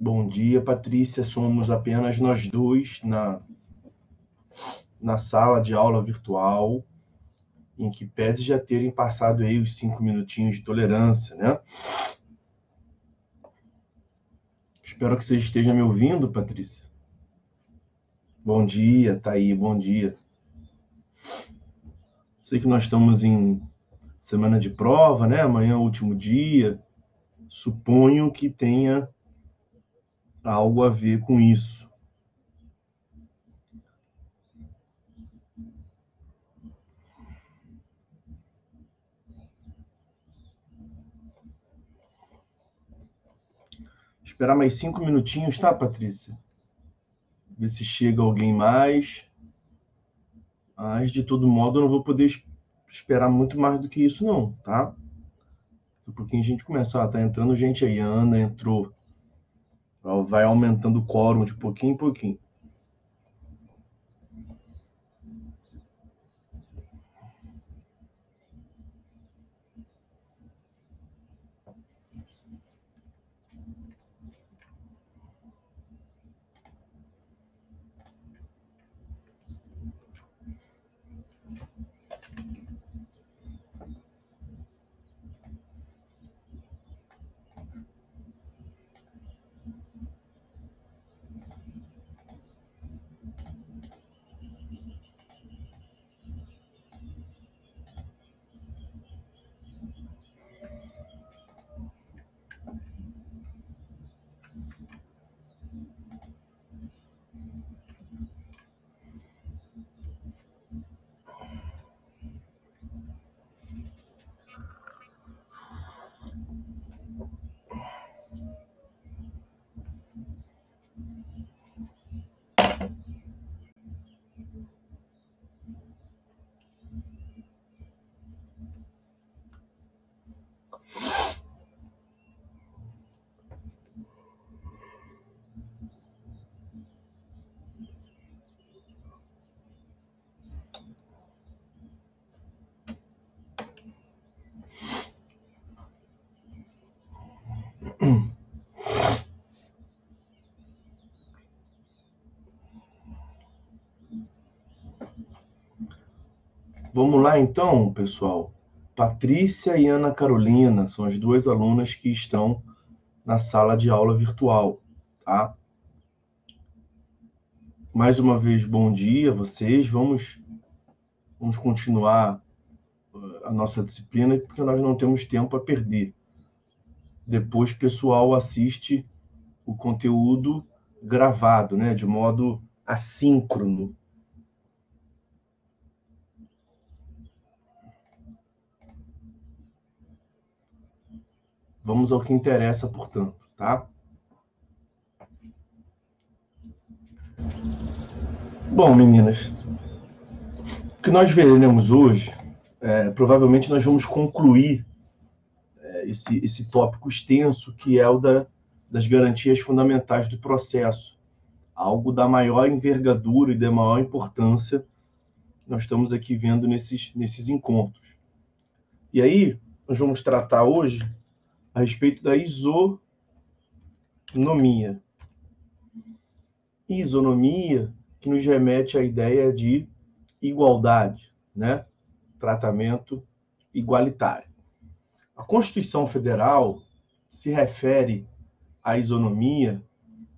Bom dia, Patrícia. Somos apenas nós dois na sala de aula virtual, em que pese já terem passado aí os 5 minutinhos de tolerância, né? Espero que você esteja me ouvindo, Patrícia. Bom dia, tá aí, bom dia. Sei que nós estamos em semana de prova, né? Amanhã é o último dia. Suponho que tenha algo a ver com isso. Esperar mais 5 minutinhos, tá, Patrícia? Ver se chega alguém mais. Mas, de todo modo, eu não vou poder esperar muito mais do que isso, não, tá? Daqui a pouquinho a gente começa. Tá entrando gente aí. A Ana entrou. Vai aumentando o quórum de pouquinho em pouquinho. Vamos lá, então, pessoal. Patrícia e Ana Carolina são as duas alunas que estão na sala de aula virtual, tá? Mais uma vez, bom dia a vocês. Vamos continuar a nossa disciplina, porque nós não temos tempo a perder. Depois, o pessoal assiste o conteúdo gravado, né, de modo assíncrono. Vamos ao que interessa, portanto, tá? Bom, meninas, o que nós veremos hoje, provavelmente nós vamos concluir esse tópico extenso, que é o das garantias fundamentais do processo, algo da maior envergadura e da maior importância que nós estamos aqui vendo nesses encontros. E aí, nós vamos tratar hoje a respeito da isonomia. Isonomia que nos remete à ideia de igualdade, né? Tratamento igualitário. A Constituição Federal se refere à isonomia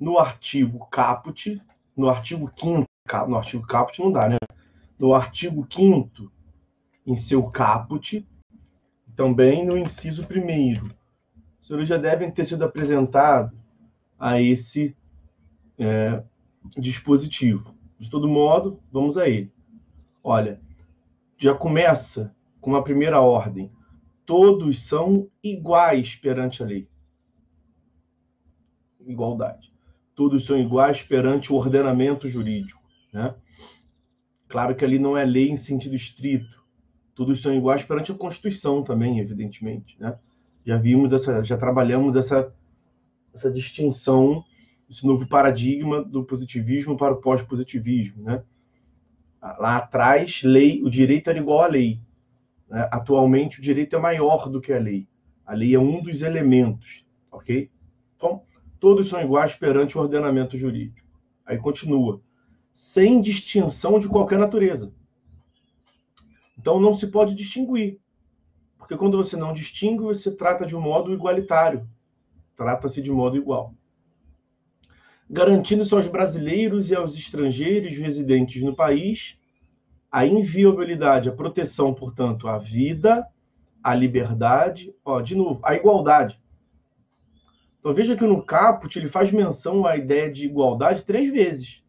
no artigo caput, no artigo 5º, no artigo caput não dá, né? No artigo 5º, em seu caput, também no inciso 1º. Os senhores já devem ter sido apresentados a esse dispositivo. De todo modo, vamos a ele. Olha, já começa com uma primeira ordem. Todos são iguais perante a lei. Igualdade. Todos são iguais perante o ordenamento jurídico, né? Claro que ali não é lei em sentido estrito. Todos são iguais perante a Constituição também, evidentemente, né? Já trabalhamos essa distinção, esse novo paradigma do positivismo para o pós-positivismo, né? Lá atrás, o direito era igual à lei. Né? Atualmente, o direito é maior do que a lei. A lei é um dos elementos, ok? Então, todos são iguais perante o ordenamento jurídico. Aí continua, sem distinção de qualquer natureza. Então não se pode distinguir, porque quando você não distingue, você trata de um modo igualitário, trata-se de modo igual. Garantindo-se aos brasileiros e aos estrangeiros residentes no país a inviolabilidade, a proteção, portanto, à vida, à liberdade, de novo, à igualdade. Então veja que no caput ele faz menção à ideia de igualdade 3 vezes.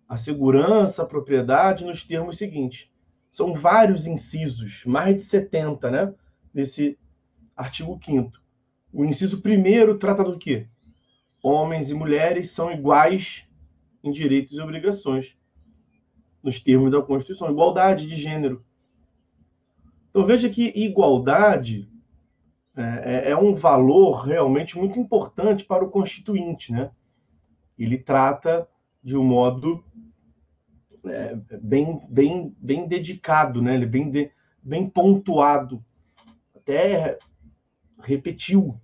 A segurança, a propriedade, nos termos seguintes. São vários incisos, mais de 70, né? Nesse artigo 5º. O inciso 1º trata do quê? Homens e mulheres são iguais em direitos e obrigações, nos termos da Constituição. Igualdade de gênero. Então veja que igualdade é um valor realmente muito importante para o Constituinte, né? Ele trata de um modo bem dedicado, né? Ele bem pontuado. Até repetiu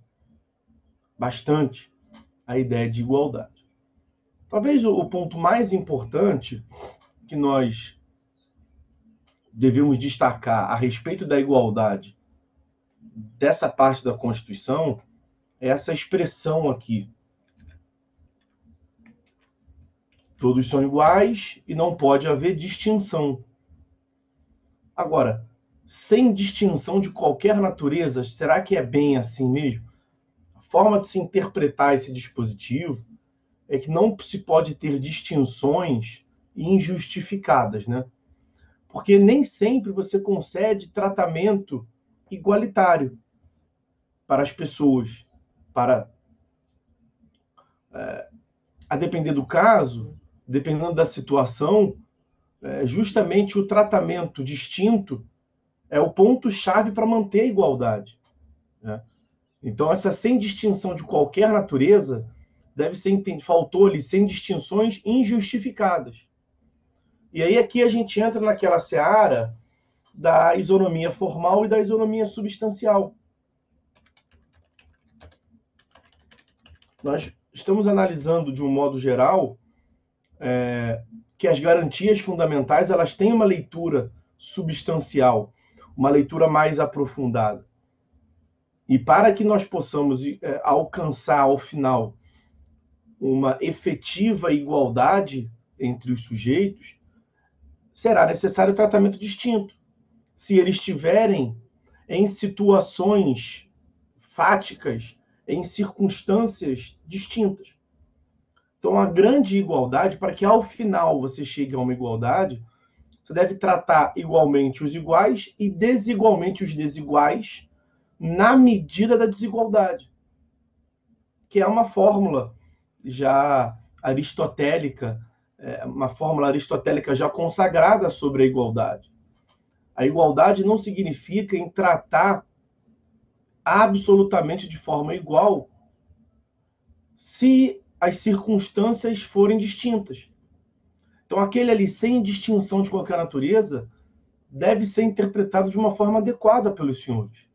bastante a ideia de igualdade. Talvez o ponto mais importante que nós devemos destacar a respeito da igualdade dessa parte da Constituição é essa expressão aqui. Todos são iguais e não pode haver distinção. Agora, sem distinção de qualquer natureza, será que é bem assim mesmo? A forma de se interpretar esse dispositivo é que não se pode ter distinções injustificadas, né? Porque nem sempre você concede tratamento igualitário para as pessoas. A depender do caso, dependendo da situação, justamente o tratamento distinto é o ponto-chave para manter a igualdade, né? Então, essa sem distinção de qualquer natureza deve ser entendido. Faltou-lhe sem distinções injustificadas. E aí aqui a gente entra naquela seara da isonomia formal e da isonomia substancial. Nós estamos analisando de um modo geral que as garantias fundamentais elas têm uma leitura substancial, uma leitura mais aprofundada. E para que nós possamos alcançar ao final uma efetiva igualdade entre os sujeitos, será necessário tratamento distinto. Se eles estiverem em situações fáticas, em circunstâncias distintas. Então, a grande igualdade, para que ao final você chegue a uma igualdade, você deve tratar igualmente os iguais e desigualmente os desiguais na medida da desigualdade, que é uma fórmula já aristotélica, uma fórmula aristotélica já consagrada sobre a igualdade. A igualdade não significa em tratar absolutamente de forma igual se as circunstâncias forem distintas. Então, aquele ali sem distinção de qualquer natureza deve ser interpretado de uma forma adequada pelos senhores.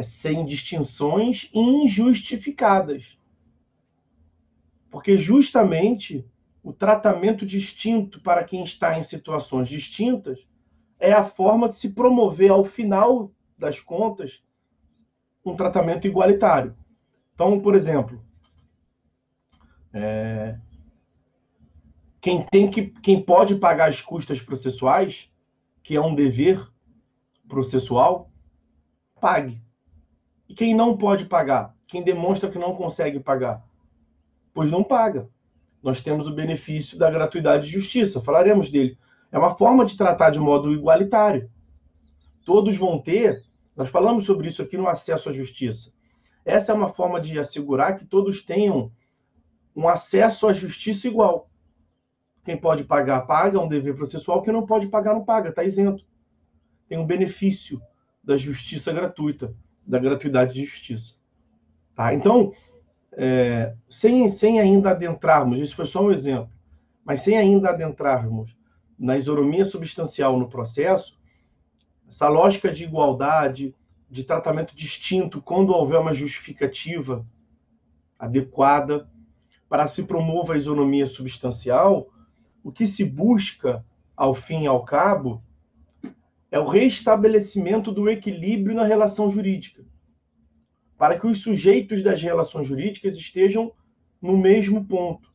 Sem distinções injustificadas. Porque justamente o tratamento distinto para quem está em situações distintas é a forma de se promover, ao final das contas, um tratamento igualitário. Então, por exemplo, quem pode pagar as custas processuais, que é um dever processual, pague. E quem não pode pagar, quem demonstra que não consegue pagar, pois não paga. Nós temos o benefício da gratuidade de justiça, falaremos dele. É uma forma de tratar de modo igualitário. Todos vão ter, nós falamos sobre isso aqui no acesso à justiça. Essa é uma forma de assegurar que todos tenham um acesso à justiça igual. Quem pode pagar, paga, é um dever processual. Quem não pode pagar, não paga, está isento. Tem um benefício da justiça gratuita, da gratuidade de justiça. Tá? Então, sem ainda adentrarmos, isso foi só um exemplo, mas sem ainda adentrarmos na isonomia substancial no processo, essa lógica de igualdade, de tratamento distinto, quando houver uma justificativa adequada, para se promova a isonomia substancial, o que se busca, ao fim e ao cabo, é o restabelecimento do equilíbrio na relação jurídica, para que os sujeitos das relações jurídicas estejam no mesmo ponto.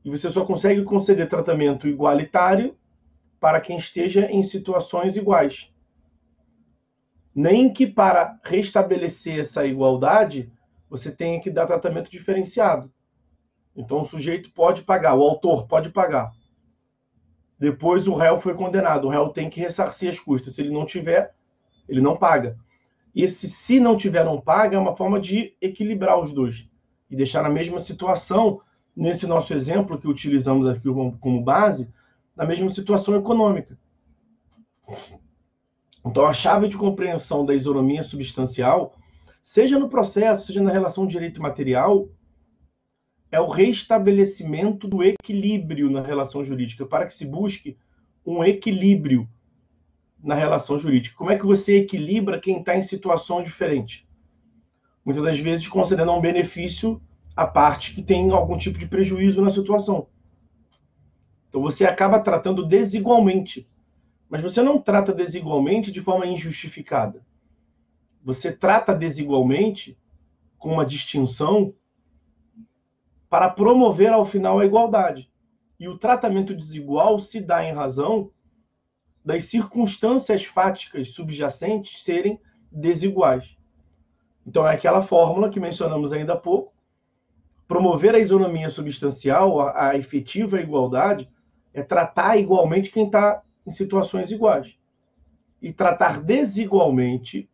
E você só consegue conceder tratamento igualitário para quem esteja em situações iguais. Nem que para restabelecer essa igualdade, você tenha que dar tratamento diferenciado. Então o sujeito pode pagar, o autor pode pagar. Depois o réu foi condenado, o réu tem que ressarcir as custas. Se ele não tiver, ele não paga. E esse se não tiver, não paga, é uma forma de equilibrar os dois. E deixar na mesma situação, nesse nosso exemplo que utilizamos aqui como base, na mesma situação econômica. Então a chave de compreensão da isonomia substancial, seja no processo, seja na relação de direito material, é o restabelecimento do equilíbrio na relação jurídica, para que se busque um equilíbrio na relação jurídica. Como é que você equilibra quem está em situação diferente? Muitas das vezes concedendo um benefício à parte que tem algum tipo de prejuízo na situação. Então você acaba tratando desigualmente. Mas você não trata desigualmente de forma injustificada. Você trata desigualmente com uma distinção para promover ao final a igualdade. E o tratamento desigual se dá em razão das circunstâncias fáticas subjacentes serem desiguais. Então é aquela fórmula que mencionamos ainda há pouco. Promover a isonomia substancial, a efetiva igualdade, é tratar igualmente quem está em situações iguais. E tratar desigualmente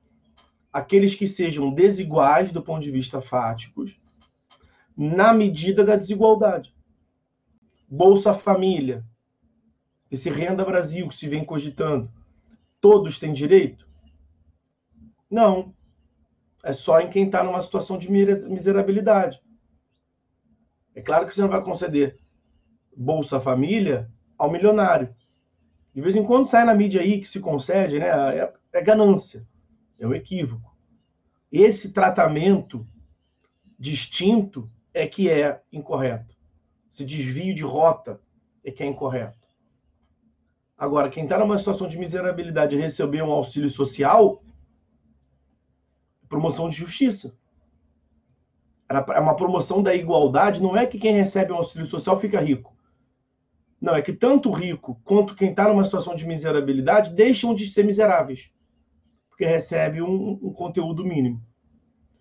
aqueles que sejam desiguais do ponto de vista fáticos, na medida da desigualdade. Bolsa Família, esse Renda Brasil que se vem cogitando, todos têm direito? Não. É só em quem está numa situação de miserabilidade. É claro que você não vai conceder Bolsa Família ao milionário. De vez em quando sai na mídia aí que se concede, né? É ganância, é um equívoco. Esse tratamento distinto é que é incorreto. Esse desvio de rota é que é incorreto. Agora, quem está numa situação de miserabilidade e receber um auxílio social, promoção de justiça. É uma promoção da igualdade, não é que quem recebe um auxílio social fica rico. Não, é que tanto o rico quanto quem está numa situação de miserabilidade deixam de ser miseráveis, porque recebe um conteúdo mínimo.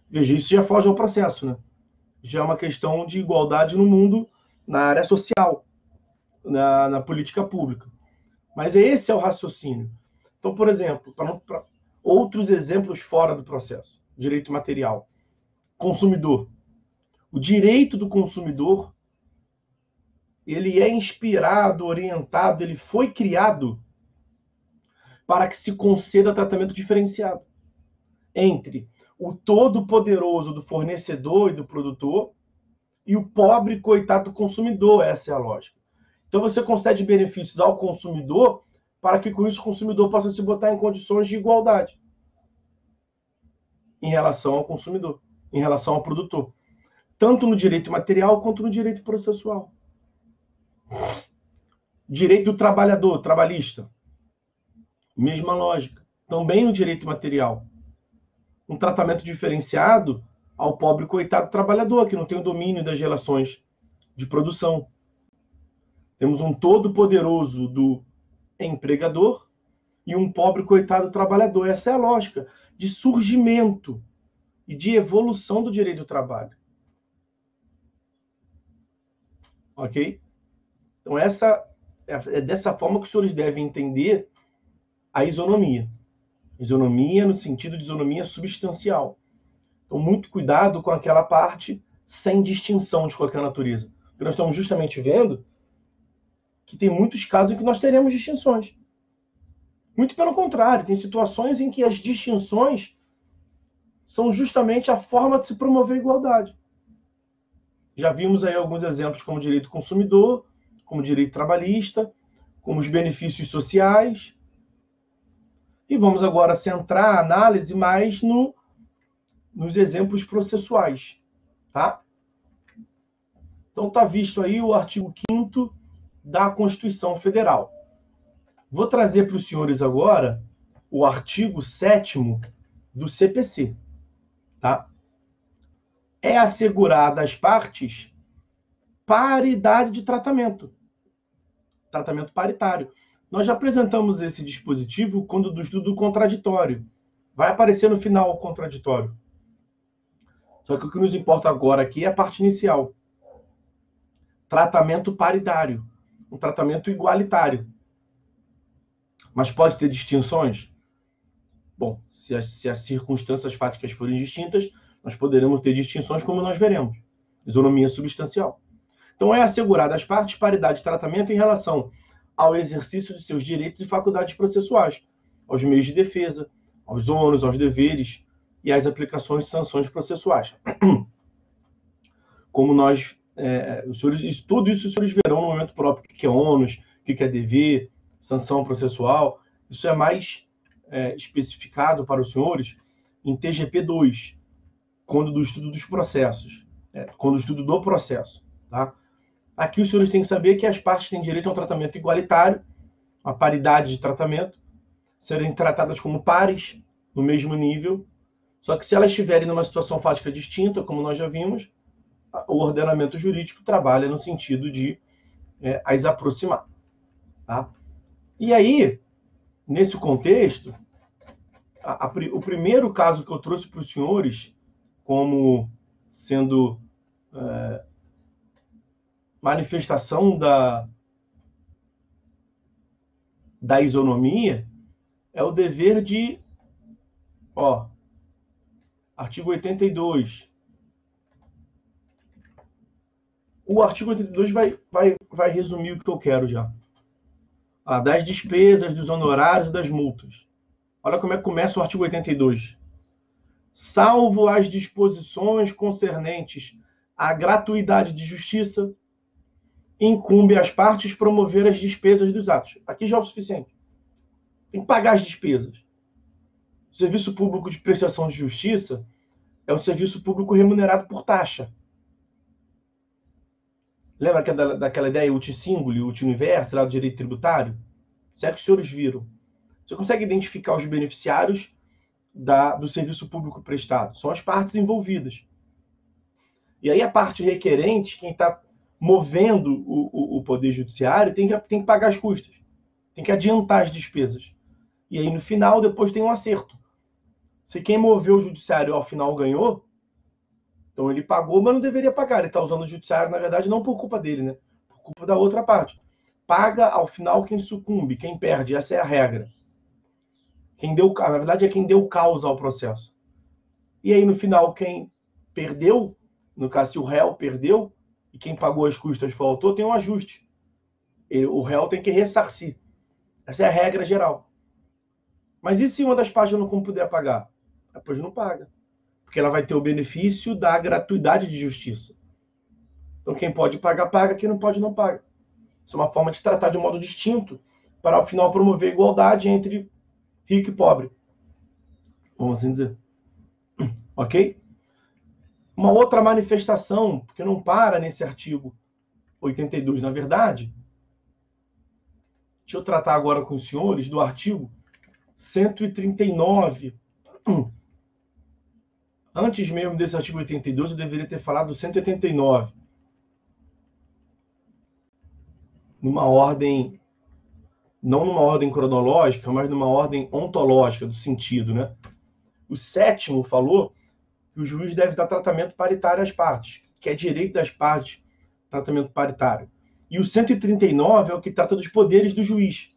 Veja, isso já foge ao processo, né? Já é uma questão de igualdade no mundo, na área social, na política pública. Mas esse é o raciocínio. Então, por exemplo, para outros exemplos fora do processo, direito material, consumidor. O direito do consumidor, ele é inspirado, orientado, ele foi criado para que se conceda tratamento diferenciado entre o todo-poderoso do fornecedor e do produtor e o pobre coitado do consumidor. Essa é a lógica. Então você concede benefícios ao consumidor para que com isso o consumidor possa se botar em condições de igualdade em relação ao consumidor, em relação ao produtor. Tanto no direito material quanto no direito processual. Direito do trabalhador, trabalhista. Mesma lógica. Também no direito material. Um tratamento diferenciado ao pobre coitado trabalhador, que não tem o domínio das relações de produção. Temos um todo-poderoso do empregador e um pobre coitado trabalhador. Essa é a lógica de surgimento e de evolução do direito do trabalho. Ok? Então, é dessa forma que os senhores devem entender a isonomia. Isonomia no sentido de isonomia substancial. Então, muito cuidado com aquela parte sem distinção de qualquer natureza. Porque nós estamos justamente vendo que tem muitos casos em que nós teremos distinções. Muito pelo contrário, tem situações em que as distinções são justamente a forma de se promover a igualdade. Já vimos aí alguns exemplos como direito consumidor, como direito trabalhista, como os benefícios sociais. E vamos agora centrar a análise mais nos exemplos processuais. tá? Então está visto aí o artigo 5º da Constituição Federal. Vou trazer para os senhores agora o artigo 7º do CPC, tá? É assegurada às partes paridade de tratamento paritário. Nós já apresentamos esse dispositivo quando do estudo contraditório. Vai aparecer no final o contraditório. Só que o que nos importa agora aqui é a parte inicial. Tratamento paritário, um tratamento igualitário. Mas pode ter distinções? Bom, se as circunstâncias fáticas forem distintas, nós poderemos ter distinções, como nós veremos. Isonomia substancial. Então, é assegurada às partes paridade de tratamento em relação ao exercício de seus direitos e faculdades processuais, aos meios de defesa, aos ônus, aos deveres e às aplicações de sanções processuais. Como nós, tudo isso os senhores verão no momento próprio, o que é ônus, o que é dever, sanção processual. Isso é mais especificado para os senhores em TGP 2, quando do estudo dos processos, quando do estudo do processo, tá? Aqui os senhores têm que saber que as partes têm direito a um tratamento igualitário, a paridade de tratamento, serem tratadas como pares, no mesmo nível, só que se elas estiverem numa situação fática distinta, como nós já vimos, o ordenamento jurídico trabalha no sentido de as aproximar. Tá? E aí, nesse contexto, o primeiro caso que eu trouxe para os senhores, como sendo manifestação da isonomia, é o dever de, artigo 82. O artigo 82 vai resumir o que eu quero já. Das despesas, dos honorários e das multas. Olha como é que começa o artigo 82. Salvo as disposições concernentes à gratuidade de justiça, incumbe às partes promover as despesas dos atos. Aqui já é o suficiente. Tem que pagar as despesas. O serviço público de prestação de justiça é um serviço público remunerado por taxa. Lembra daquela ideia uti singuli, uti universo, lá do direito tributário? Isso é que os senhores viram. Você consegue identificar os beneficiários do serviço público prestado? São as partes envolvidas. E aí a parte requerente, quem está movendo o Poder Judiciário, tem que pagar as custas. Tem que adiantar as despesas. E aí, no final, depois tem um acerto. Se quem moveu o Judiciário ao final ganhou, então ele pagou, mas não deveria pagar. Ele está usando o Judiciário, na verdade, não por culpa dele, né? Por culpa da outra parte. Paga, ao final, quem sucumbe, quem perde. Essa é a regra. Na verdade, é quem deu causa ao processo. E aí, no final, quem perdeu, no caso, se o réu perdeu, e quem pagou as custas foi o autor, tem um ajuste. O réu tem que ressarcir. Essa é a regra geral. Mas e se uma das partes não puder pagar? Depois não paga. Porque ela vai ter o benefício da gratuidade de justiça. Então quem pode pagar, paga. Quem não pode, não paga. Isso é uma forma de tratar de um modo distinto para, ao final, promover a igualdade entre rico e pobre. Vamos assim dizer. Ok? Uma outra manifestação, porque não para nesse artigo 82, na verdade. Deixa eu tratar agora com os senhores do artigo 139. Antes mesmo desse artigo 82, eu deveria ter falado do 189. Numa ordem, não numa ordem cronológica, mas numa ordem ontológica, do sentido, né? O 7º falou que o juiz deve dar tratamento paritário às partes, que é direito das partes, tratamento paritário. E o 139 é o que trata dos poderes do juiz.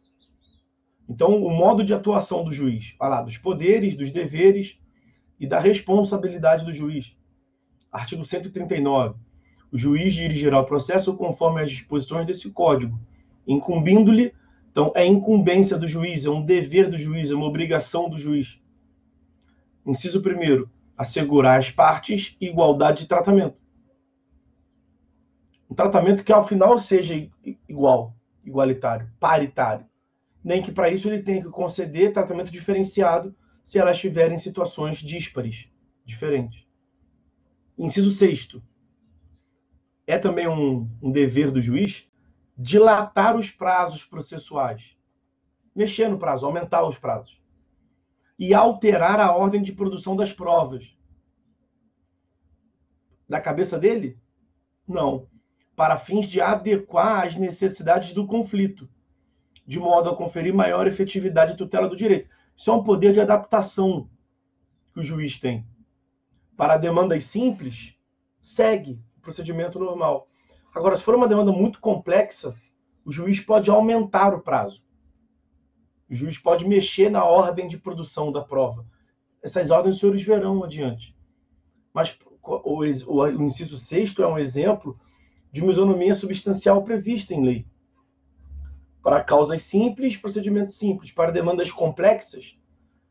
Então, o modo de atuação do juiz, fala dos poderes, dos deveres e da responsabilidade do juiz. Artigo 139. O juiz dirigirá o processo conforme as disposições desse código, incumbindo-lhe, então é incumbência do juiz, é um dever do juiz, é uma obrigação do juiz. Inciso 1º, assegurar às partes igualdade de tratamento. Um tratamento que, ao final, seja igual, igualitário, paritário. Nem que, para isso, ele tenha que conceder tratamento diferenciado se elas estiverem em situações díspares, diferentes. Inciso 6º. É também um dever do juiz dilatar os prazos processuais. Mexer no prazo, aumentar os prazos. E alterar a ordem de produção das provas. Da cabeça dele? Não. Para fins de adequar às necessidades do conflito, de modo a conferir maior efetividade e tutela do direito. Isso é um poder de adaptação que o juiz tem. Para demandas simples, segue o procedimento normal. Agora, se for uma demanda muito complexa, o juiz pode aumentar o prazo. O juiz pode mexer na ordem de produção da prova. Essas ordens os senhores verão adiante. Mas o inciso 6º é um exemplo de uma isonomia substancial prevista em lei. Para causas simples, procedimentos simples. Para demandas complexas,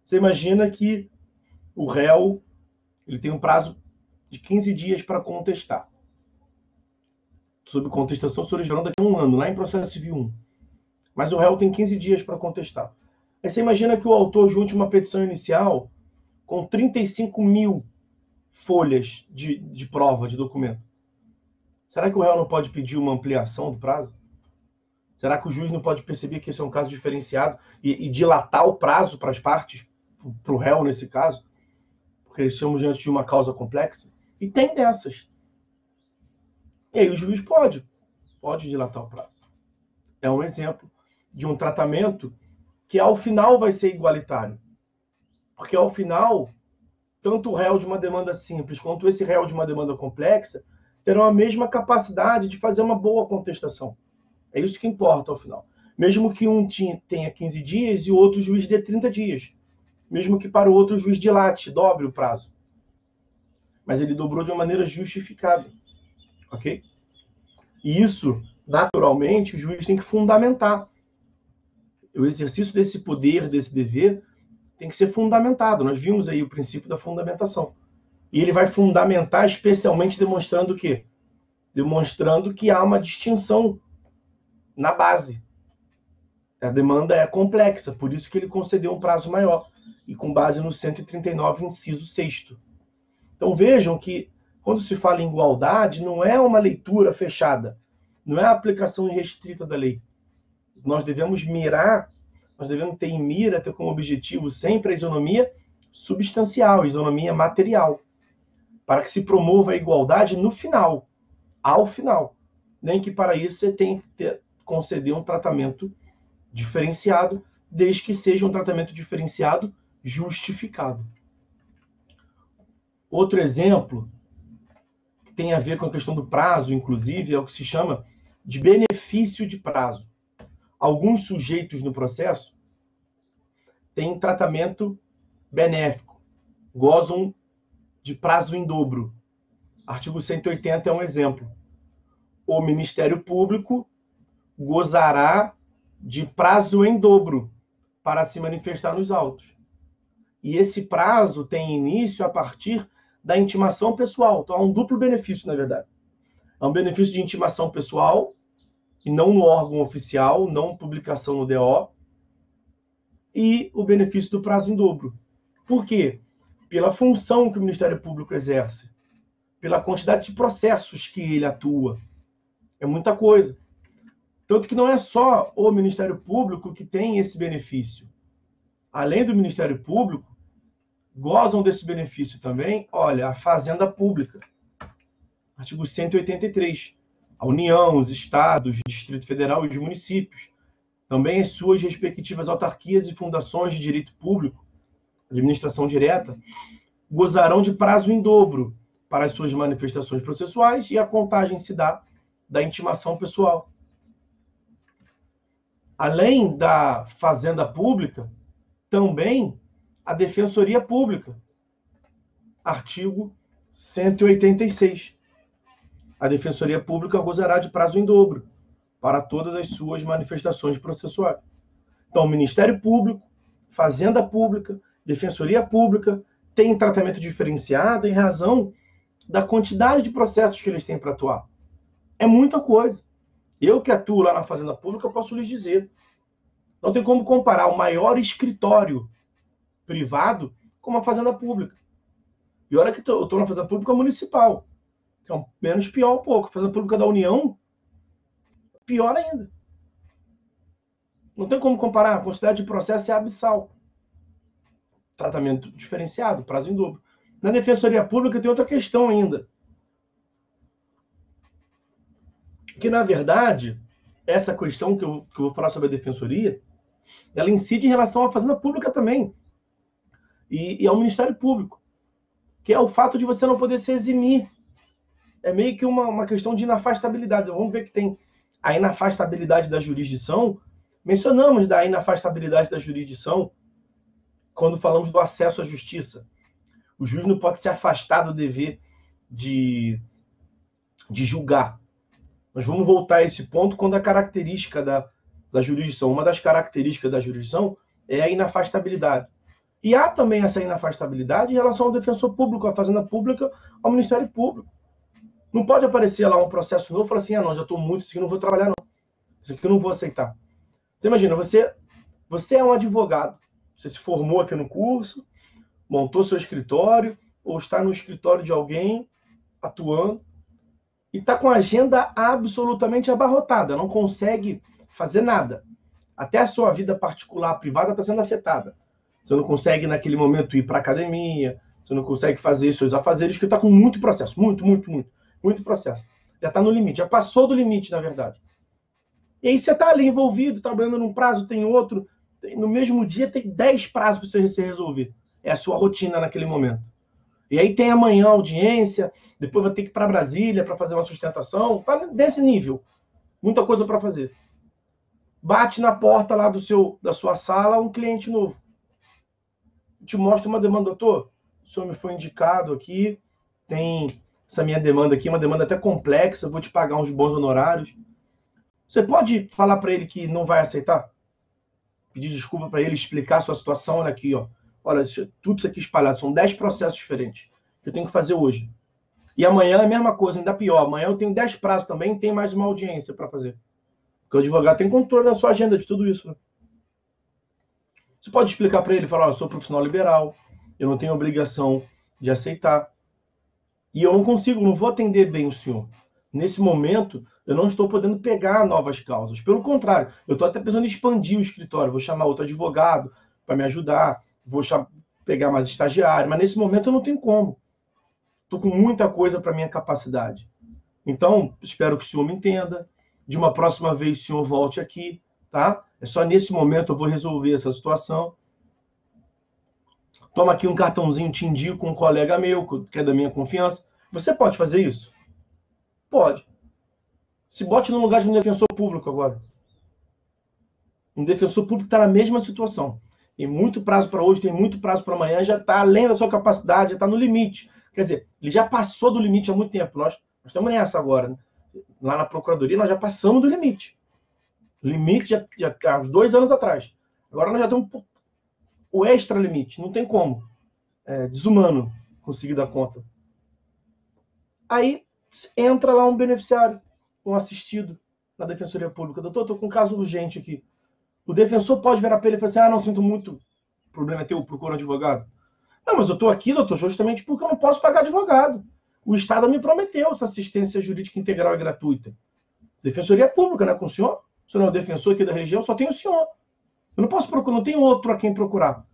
você imagina que o réu ele tem um prazo de 15 dias para contestar. Sob contestação, os senhores verão daqui a 1 ano, lá em processo civil 1. Mas o réu tem 15 dias para contestar. Aí você imagina que o autor junte uma petição inicial com 35.000 folhas de prova, de documento. Será que o réu não pode pedir uma ampliação do prazo? Será que o juiz não pode perceber que esse é um caso diferenciado e dilatar o prazo para as partes, para o réu nesse caso? Porque eles estamos diante de uma causa complexa? E tem dessas. E aí o juiz pode dilatar o prazo. É um exemplo de um tratamento que ao final vai ser igualitário. Porque ao final, tanto o réu de uma demanda simples quanto esse réu de uma demanda complexa terão a mesma capacidade de fazer uma boa contestação. É isso que importa ao final. Mesmo que um tenha 15 dias e o outro juiz dê 30 dias. Mesmo que para o outro juiz dilate, dobre o prazo. Mas ele dobrou de uma maneira justificada. Ok? E isso, naturalmente, o juiz tem que fundamentar. O exercício desse poder, desse dever, tem que ser fundamentado. Nós vimos aí o princípio da fundamentação. E ele vai fundamentar especialmente demonstrando o quê? Demonstrando que há uma distinção na base. A demanda é complexa, por isso que ele concedeu um prazo maior. E com base no 139, inciso 6º. Então vejam que, quando se fala em igualdade, não é uma leitura fechada. Não é a aplicação irrestrita da lei. Nós devemos ter em mira, ter como objetivo sempre a isonomia substancial, a isonomia material, para que se promova a igualdade no final, ao final. Nem que para isso você tem que conceder um tratamento diferenciado, desde que seja um tratamento diferenciado justificado. Outro exemplo, que tem a ver com a questão do prazo, inclusive, é o que se chama de benefício de prazo. Alguns sujeitos no processo têm tratamento benéfico, gozam de prazo em dobro. Artigo 180 é um exemplo. O Ministério Público gozará de prazo em dobro para se manifestar nos autos. E esse prazo tem início a partir da intimação pessoal. Então, há um duplo benefício, na verdade. Há um benefício de intimação pessoal, e não no órgão oficial, não publicação no DO, e o benefício do prazo em dobro. Por quê? Pela função que o Ministério Público exerce, pela quantidade de processos que ele atua. É muita coisa. Tanto que não é só o Ministério Público que tem esse benefício. Além do Ministério Público, gozam desse benefício também, olha, a Fazenda Pública. Artigo 183. A União, os Estados, o Distrito Federal e os municípios. Também as suas respectivas autarquias e fundações de direito público, administração direta, gozarão de prazo em dobro para as suas manifestações processuais e a contagem se dá da intimação pessoal. Além da Fazenda Pública, também a Defensoria Pública. Artigo 186. A Defensoria Pública gozará de prazo em dobro para todas as suas manifestações processuais. Então, o Ministério Público, Fazenda Pública, Defensoria Pública têm tratamento diferenciado em razão da quantidade de processos que eles têm para atuar. É muita coisa. Eu que atuo lá na Fazenda Pública, posso lhes dizer. Não tem como comparar o maior escritório privado com uma Fazenda Pública. E olha que eu estou na Fazenda Pública Municipal, que é menos pior um pouco. A Fazenda Pública da União, pior ainda. Não tem como comparar, a quantidade de processo é abissal. Tratamento diferenciado, prazo em dobro. Na Defensoria Pública tem outra questão ainda. Que, na verdade, essa questão que eu vou falar sobre a Defensoria, ela incide em relação à Fazenda Pública também. E ao Ministério Público. Que é o fato de você não poder se eximir. É meio que uma questão de inafastabilidade. Vamos ver que tem a inafastabilidade da jurisdição. Mencionamos da inafastabilidade da jurisdição quando falamos do acesso à justiça. O juiz não pode se afastar do dever de julgar. Nós vamos voltar a esse ponto quando a característica da jurisdição, uma das características da jurisdição é a inafastabilidade. E há também essa inafastabilidade em relação ao defensor público, à Fazenda Pública, ao Ministério Público. Não pode aparecer lá um processo novo e falar assim, não, já estou muito, isso aqui não vou trabalhar não. Isso aqui eu não vou aceitar. Você imagina, você é um advogado, você se formou aqui no curso, montou seu escritório, ou está no escritório de alguém atuando, e está com a agenda absolutamente abarrotada, não consegue fazer nada. Até a sua vida particular, privada, está sendo afetada. Você não consegue, naquele momento, ir para a academia, você não consegue fazer seus afazeres, porque está com muito processo, muito processo. Já está no limite, já passou do limite, na verdade. E aí você está ali envolvido, trabalhando num prazo, tem outro, no mesmo dia tem 10 prazos para você resolver. É a sua rotina naquele momento. E aí tem amanhã a audiência, depois vai ter que ir para Brasília para fazer uma sustentação, está desse nível. Muita coisa para fazer. Bate na porta lá da sua sala um cliente novo. Te mostra uma demanda, doutor, o senhor me foi indicado aqui, tem essa minha demanda aqui, uma demanda até complexa, vou te pagar uns bons honorários. Você pode falar para ele que não vai aceitar? Pedir desculpa para ele, explicar a sua situação, olha aqui, ó. Olha, tudo isso aqui espalhado, são 10 processos diferentes que eu tenho que fazer hoje. E amanhã é a mesma coisa, ainda pior. Amanhã eu tenho 10 prazos também e tem mais uma audiência para fazer. Porque o advogado tem controle da sua agenda de tudo isso, né? Você pode explicar para ele, falar, eu sou profissional liberal, eu não tenho obrigação de aceitar. E eu não vou atender bem o senhor. Nesse momento, eu não estou podendo pegar novas causas. Pelo contrário, eu estou até pensando em expandir o escritório. Vou chamar outro advogado para me ajudar, vou pegar mais estagiário, mas nesse momento eu não tenho como. Estou com muita coisa para minha capacidade. Então, espero que o senhor me entenda. De uma próxima vez, o senhor volte aqui, tá? É só nesse momento eu vou resolver essa situação. Toma aqui um cartãozinho, te indico um colega meu, que é da minha confiança. Você pode fazer isso? Pode. Se bote no lugar de um defensor público agora. Um defensor público está na mesma situação. Tem muito prazo para hoje, tem muito prazo para amanhã, já está além da sua capacidade, já está no limite. Quer dizer, ele já passou do limite há muito tempo. Nós estamos nessa agora. Né? Lá na Procuradoria, nós já passamos do limite. O limite já há uns 2 anos atrás. Agora nós já temos o extra limite. Não tem como. É desumano conseguir dar conta. Aí entra lá um beneficiário, um assistido na Defensoria Pública. Doutor, estou com um caso urgente aqui. O defensor pode virar para ele e falar assim, não, sinto muito, o problema é teu, procura um advogado. Não, mas eu estou aqui, doutor, justamente porque eu não posso pagar advogado. O Estado me prometeu essa assistência jurídica integral e gratuita. Defensoria Pública, né, com o senhor? O senhor não é o defensor aqui da região, só tem o senhor. Eu não posso procurar, não tem outro a quem procurar.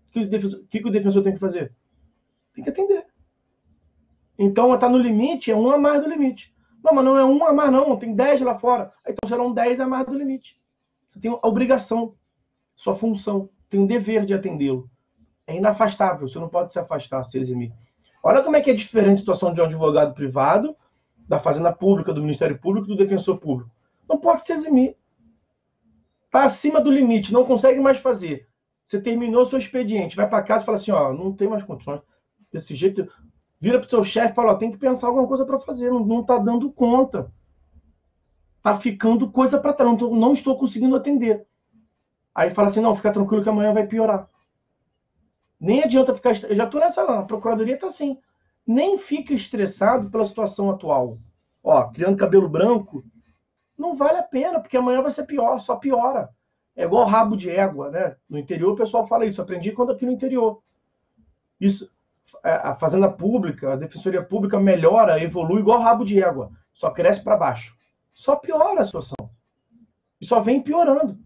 O que o defensor tem que fazer? Tem que atender. Então, está no limite, é 1 a mais do limite. Não, mas não é 1 a mais, não. Tem 10 lá fora. Então, serão 10 a mais do limite. Você tem a obrigação, sua função, tem o dever de atendê-lo. É inafastável, você não pode se afastar, se eximir. Olha como é que é diferente a situação de um advogado privado, da Fazenda Pública, do Ministério Público, do Defensor Público. Não pode se eximir. Está acima do limite, não consegue mais fazer. Você terminou seu expediente, vai para casa e fala assim, ó, não tem mais condições. Desse jeito, vira para o seu chefe e fala, ó, tem que pensar alguma coisa para fazer, não está dando conta. Está ficando coisa para trás, não estou conseguindo atender. Aí fala assim, não, fica tranquilo que amanhã vai piorar. Nem adianta ficar... Eu já estou nessa lá, a Procuradoria está assim. Nem fica estressado pela situação atual. Ó, criando cabelo branco, não vale a pena, porque amanhã vai ser pior, só piora. É igual rabo de égua, né? No interior o pessoal fala isso, aprendi quando aqui no interior. Isso, a Fazenda Pública, a Defensoria Pública melhora, evolui igual rabo de égua. Só cresce para baixo. Só piora a situação. E só vem piorando.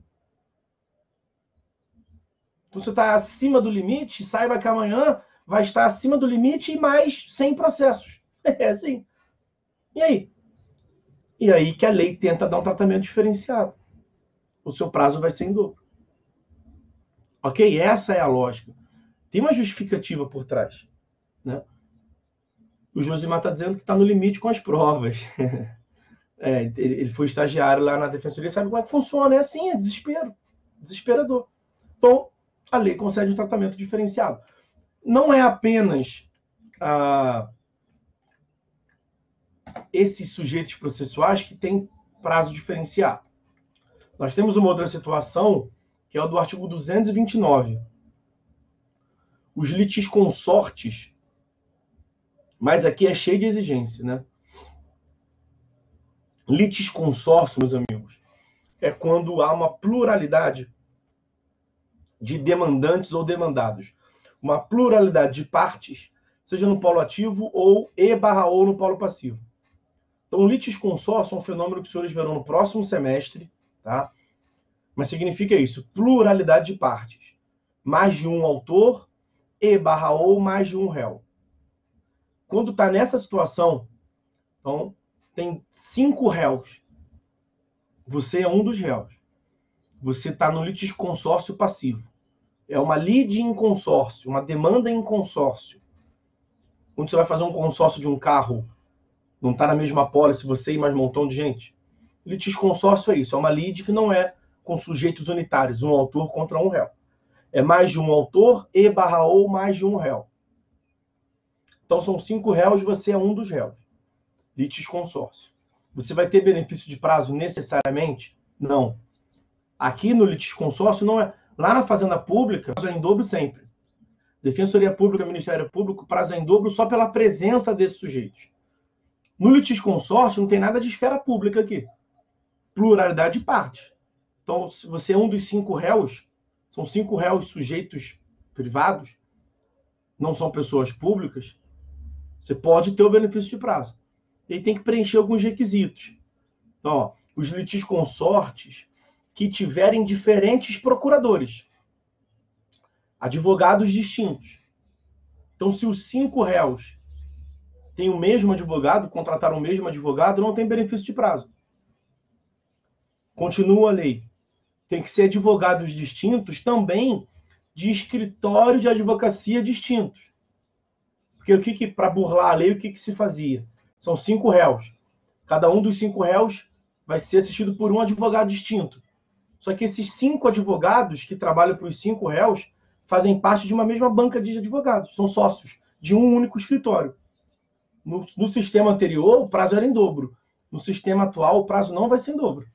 Então, você está acima do limite, saiba que amanhã vai estar acima do limite e mais 100 processos. É assim. E aí? E aí que a lei tenta dar um tratamento diferenciado. O seu prazo vai ser em dobro. Ok? Essa é a lógica. Tem uma justificativa por trás. Né? O Josimar está dizendo que está no limite com as provas. Ele foi estagiário lá na defensoria, sabe como é que funciona. É assim, é desespero. Desesperador. Então, a lei concede um tratamento diferenciado. Não é apenas esses sujeitos processuais que têm prazo diferenciado. Nós temos uma outra situação, que é o do artigo 229. Os litisconsortes, mas aqui é cheio de exigência, né? Litisconsórcio, meus amigos, é quando há uma pluralidade de demandantes ou demandados. Uma pluralidade de partes, seja no polo ativo ou e/ou no polo passivo. Então, o litisconsórcio é um fenômeno que os senhores verão no próximo semestre, tá? Mas significa isso, pluralidade de partes. Mais de um autor, e/ou mais de um réu. Quando está nessa situação, então, tem 5 réus. Você é um dos réus. Você está no litisconsórcio passivo. É uma lide em consórcio, uma demanda em consórcio. Quando você vai fazer um consórcio de um carro, não está na mesma apólice você e mais um montão de gente? Litisconsórcio é isso, é uma lide que não é com sujeitos unitários, um autor contra um réu. É mais de um autor, e/ou mais de um réu. Então são 5 réus, você é um dos réus. Litisconsórcio. Você vai ter benefício de prazo necessariamente? Não. Aqui no litisconsórcio não é. Lá na Fazenda Pública, prazo é em dobro sempre. Defensoria Pública, Ministério Público, prazo é em dobro só pela presença desses sujeitos. No litisconsórcio não tem nada de esfera pública aqui. Pluralidade de partes. Então, se você é um dos 5 réus, são 5 réus sujeitos privados, não são pessoas públicas, você pode ter o benefício de prazo. Ele tem que preencher alguns requisitos. Então, ó, os litisconsortes que tiverem diferentes procuradores, advogados distintos. Então, se os 5 réus têm o mesmo advogado, contrataram o mesmo advogado, não tem benefício de prazo. Continua a lei. Tem que ser advogados distintos também de escritório de advocacia distintos. Porque para burlar a lei, o que se fazia? São 5 réus. Cada um dos 5 réus vai ser assistido por um advogado distinto. Só que esses 5 advogados que trabalham para os 5 réus fazem parte de uma mesma banca de advogados. São sócios de um único escritório. No sistema anterior, o prazo era em dobro. No sistema atual, o prazo não vai ser em dobro.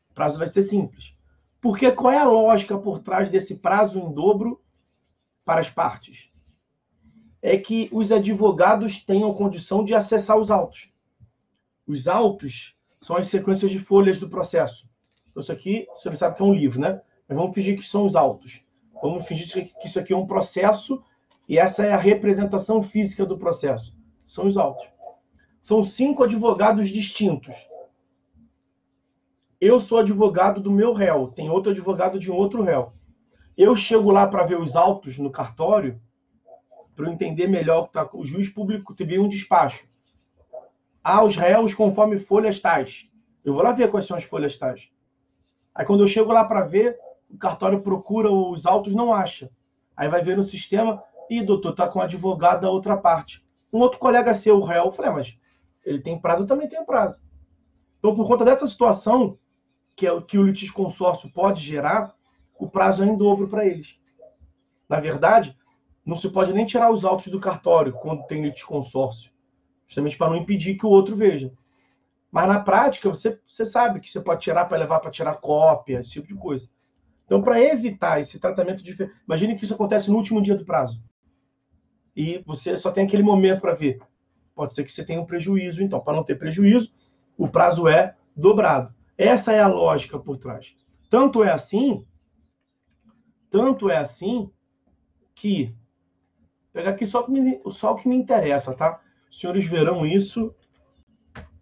O prazo vai ser simples. Porque qual é a lógica por trás desse prazo em dobro para as partes? É que os advogados tenham condição de acessar os autos. Os autos são as sequências de folhas do processo. Então, isso aqui, você sabe que é um livro, né? Mas vamos fingir que são os autos. Vamos fingir que isso aqui é um processo e essa é a representação física do processo. São os autos. São 5 advogados distintos. Eu sou advogado do meu réu, tem outro advogado de um outro réu. Eu chego lá para ver os autos no cartório, para eu entender melhor o que está. O juiz público teve um despacho. Os réus conforme folhas tais. Eu vou lá ver quais são as folhas tais. Aí quando eu chego lá para ver, o cartório procura os autos, não acha. Aí vai ver no sistema, doutor, está com advogado da outra parte. Um outro colega seu, o réu, eu falei, mas ele tem prazo, eu também tenho prazo. Então, por conta dessa situação, que o litisconsórcio pode gerar, o prazo é em dobro para eles. Na verdade, não se pode nem tirar os autos do cartório quando tem litisconsórcio, justamente para não impedir que o outro veja. Mas na prática, você sabe que você pode tirar para levar para tirar cópia, esse tipo de coisa. Então, para evitar esse tratamento diferente, imagine que isso acontece no último dia do prazo. E você só tem aquele momento para ver. Pode ser que você tenha um prejuízo, então, para não ter prejuízo, o prazo é dobrado. Essa é a lógica por trás. Tanto é assim que... pegar aqui só o que me interessa, tá? Os senhores verão isso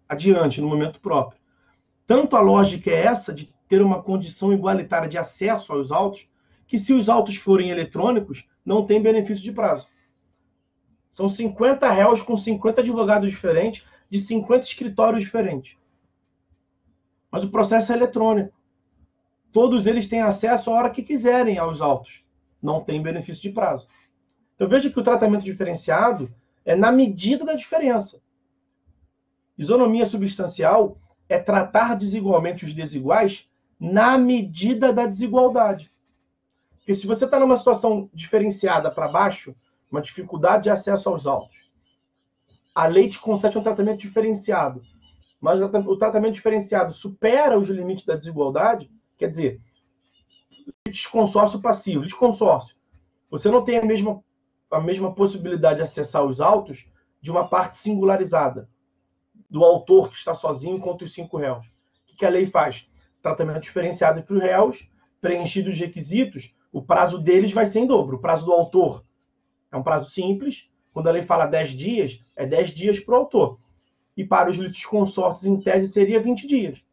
adiante, no momento próprio. Tanto a lógica é essa de ter uma condição igualitária de acesso aos autos, que se os autos forem eletrônicos, não tem benefício de prazo. São 50 réus com 50 advogados diferentes, de 50 escritórios diferentes. Mas o processo é eletrônico. Todos eles têm acesso a hora que quiserem aos autos. Não tem benefício de prazo. Então veja que o tratamento diferenciado é na medida da diferença. Isonomia substancial é tratar desigualmente os desiguais na medida da desigualdade. Porque se você está numa situação diferenciada para baixo, uma dificuldade de acesso aos autos, a lei te concede um tratamento diferenciado, mas o tratamento diferenciado supera os limites da desigualdade, quer dizer, litisconsórcio passivo, litisconsórcio, você não tem a mesma possibilidade de acessar os autos de uma parte singularizada, do autor que está sozinho contra os 5 réus. O que a lei faz? Tratamento diferenciado para os réus, preenchidos os requisitos, o prazo deles vai ser em dobro. O prazo do autor é um prazo simples. Quando a lei fala 10 dias, é 10 dias para o autor. E para os litisconsortes, em tese, seria 20 dias.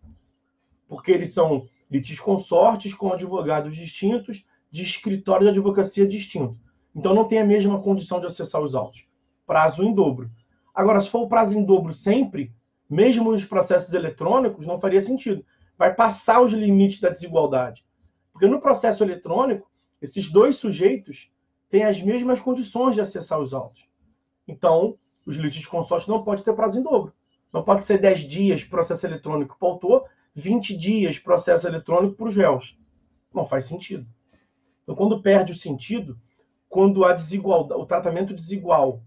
Porque eles são litisconsortes com advogados distintos, de escritório de advocacia distinto. Então não tem a mesma condição de acessar os autos. Prazo em dobro. Agora, se for o prazo em dobro sempre, mesmo nos processos eletrônicos, não faria sentido. Vai passar os limites da desigualdade. Porque no processo eletrônico, esses dois sujeitos têm as mesmas condições de acessar os autos. Então, os litisconsortes não podem ter prazo em dobro. Não pode ser 10 dias processo eletrônico para o autor, 20 dias processo eletrônico para os réus. Não faz sentido. Então, quando perde o sentido, quando a desigualdade, o tratamento desigual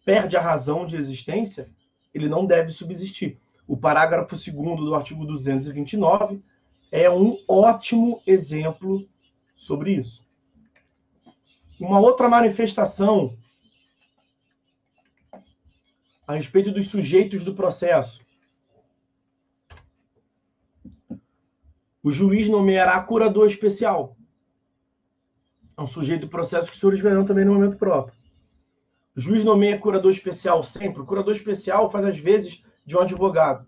perde a razão de existência, ele não deve subsistir. O parágrafo 2º do artigo 229 é um ótimo exemplo sobre isso. Uma outra manifestação a respeito dos sujeitos do processo. O juiz nomeará curador especial. É um sujeito do processo que os senhores verão também no momento próprio. O juiz nomeia curador especial sempre. O curador especial faz, às vezes, de um advogado.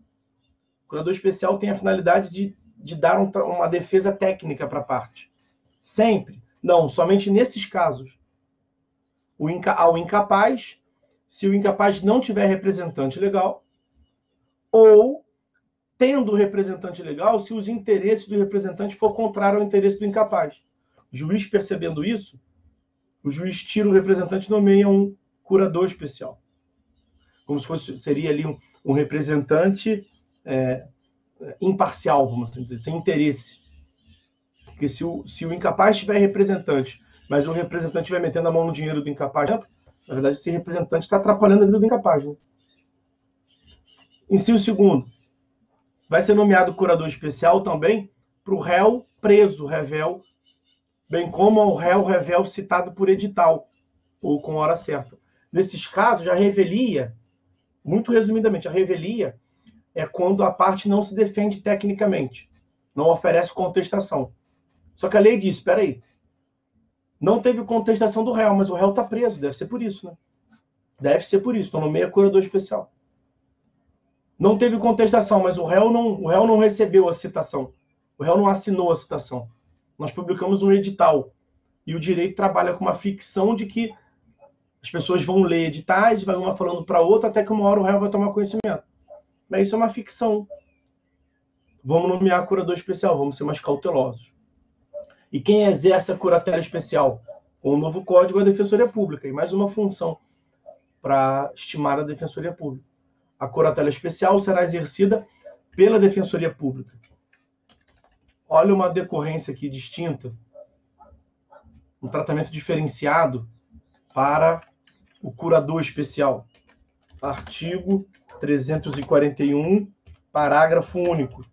O curador especial tem a finalidade de dar uma defesa técnica para a parte. Sempre. Não, somente nesses casos. Ao incapaz, se o incapaz não tiver representante legal, ou, tendo representante legal, se os interesses do representante for contrário ao interesse do incapaz. O juiz, percebendo isso, o juiz tira o representante e nomeia um curador especial. Como se fosse, seria ali um representante imparcial, vamos assim dizer, sem interesse. Porque se o incapaz tiver representante, mas o representante estiver metendo a mão no dinheiro do incapaz, na verdade, esse representante está atrapalhando a vida do incapaz. Né? Inciso 2º. Vai ser nomeado curador especial também para o réu preso, revel, bem como ao réu revel citado por edital, ou com hora certa. Nesses casos, a revelia, muito resumidamente, a revelia é quando a parte não se defende tecnicamente, não oferece contestação. Só que a lei diz, espera aí, não teve contestação do réu, mas o réu está preso, deve ser por isso, né? Deve ser por isso, então nomeia curador especial. Não teve contestação, mas o réu não recebeu a citação, o réu não assinou a citação. Nós publicamos um edital, e o direito trabalha com uma ficção de que as pessoas vão ler editais, vai uma falando para outra, até que uma hora o réu vai tomar conhecimento. Mas isso é uma ficção. Vamos nomear curador especial, vamos ser mais cautelosos. E quem exerce a curatela especial? Com o novo código, a Defensoria Pública. E mais uma função para estimar a Defensoria Pública. A curatela especial será exercida pela Defensoria Pública. Olha uma decorrência aqui distinta. Um tratamento diferenciado para o curador especial. Artigo 341, parágrafo único.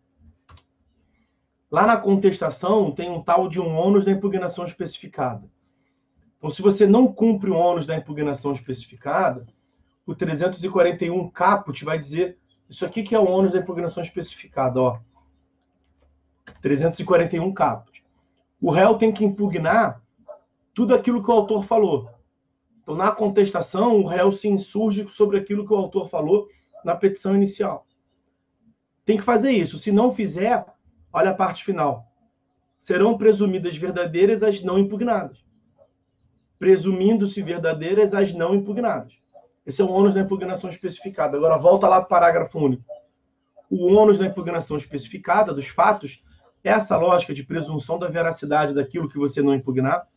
Lá na contestação tem um tal de um ônus da impugnação especificada. Então, se você não cumpre o ônus da impugnação especificada, o 341 caput vai dizer isso aqui que é o ônus da impugnação especificada. Ó. 341 caput. O réu tem que impugnar tudo aquilo que o autor falou. Então, na contestação, o réu se insurge sobre aquilo que o autor falou na petição inicial. Tem que fazer isso. Se não fizer, olha a parte final. Serão presumidas verdadeiras as não impugnadas. Presumindo-se verdadeiras as não impugnadas. Esse é o ônus da impugnação especificada. Agora, volta lá para o parágrafo único. O ônus da impugnação especificada dos fatos é essa lógica de presunção da veracidade daquilo que você não impugnar.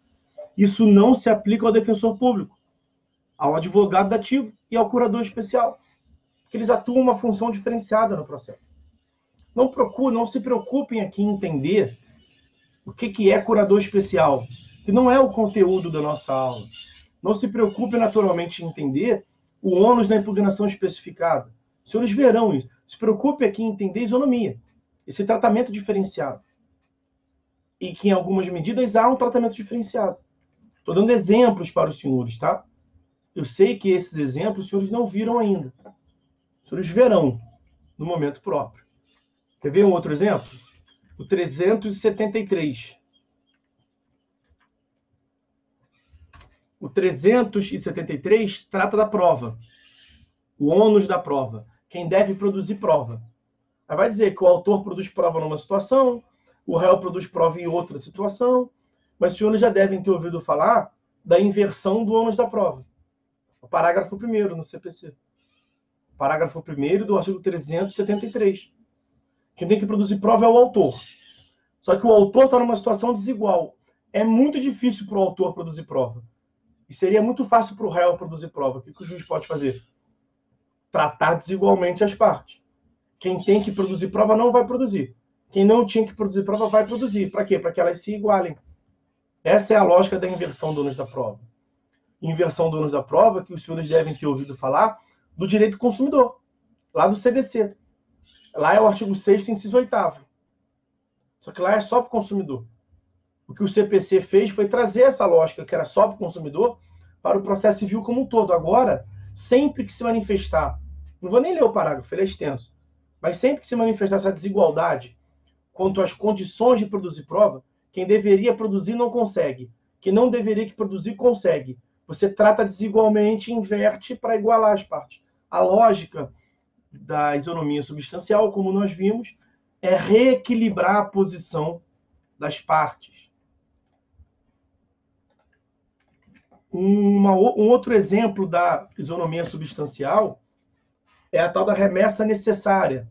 Isso não se aplica ao defensor público, ao advogado dativo e ao curador especial, que eles atuam uma função diferenciada no processo. Não se preocupem aqui em entender o que é curador especial, que não é o conteúdo da nossa aula. Não se preocupem naturalmente em entender o ônus da impugnação especificada. Os senhores verão isso. Se preocupe aqui em entender isonomia, esse tratamento diferenciado. E que em algumas medidas há um tratamento diferenciado. Estou dando exemplos para os senhores, tá? Eu sei que esses exemplos os senhores não viram ainda. Os senhores verão no momento próprio. Quer ver um outro exemplo? O 373. O 373 trata da prova. O ônus da prova. Quem deve produzir prova. Aí vai dizer que o autor produz prova numa situação, o réu produz prova em outra situação, mas os senhores já devem ter ouvido falar da inversão do ônus da prova. O parágrafo 1º no CPC. Parágrafo 1º do artigo 373. Quem tem que produzir prova é o autor. Só que o autor está numa situação desigual. É muito difícil para o autor produzir prova. E seria muito fácil para o réu produzir prova. O que o juiz pode fazer? Tratar desigualmente as partes. Quem tem que produzir prova não vai produzir. Quem não tinha que produzir prova vai produzir. Para quê? Para que elas se igualem. Essa é a lógica da inversão do ônus da prova. Inversão do ônus da prova, que os senhores devem ter ouvido falar, do direito do consumidor, lá do CDC. Lá é o artigo 6º, inciso 8º. Só que lá é só para o consumidor. O que o CPC fez foi trazer essa lógica, que era só para o consumidor, para o processo civil como um todo. Agora, sempre que se manifestar, não vou nem ler o parágrafo, ele é extenso, mas sempre que se manifestar essa desigualdade quanto às condições de produzir prova, quem deveria produzir não consegue. Quem não deveria produzir, consegue. Você trata desigualmente e inverte para igualar as partes. A lógica da isonomia substancial, como nós vimos, é reequilibrar a posição das partes. Um outro exemplo da isonomia substancial é a tal da remessa necessária.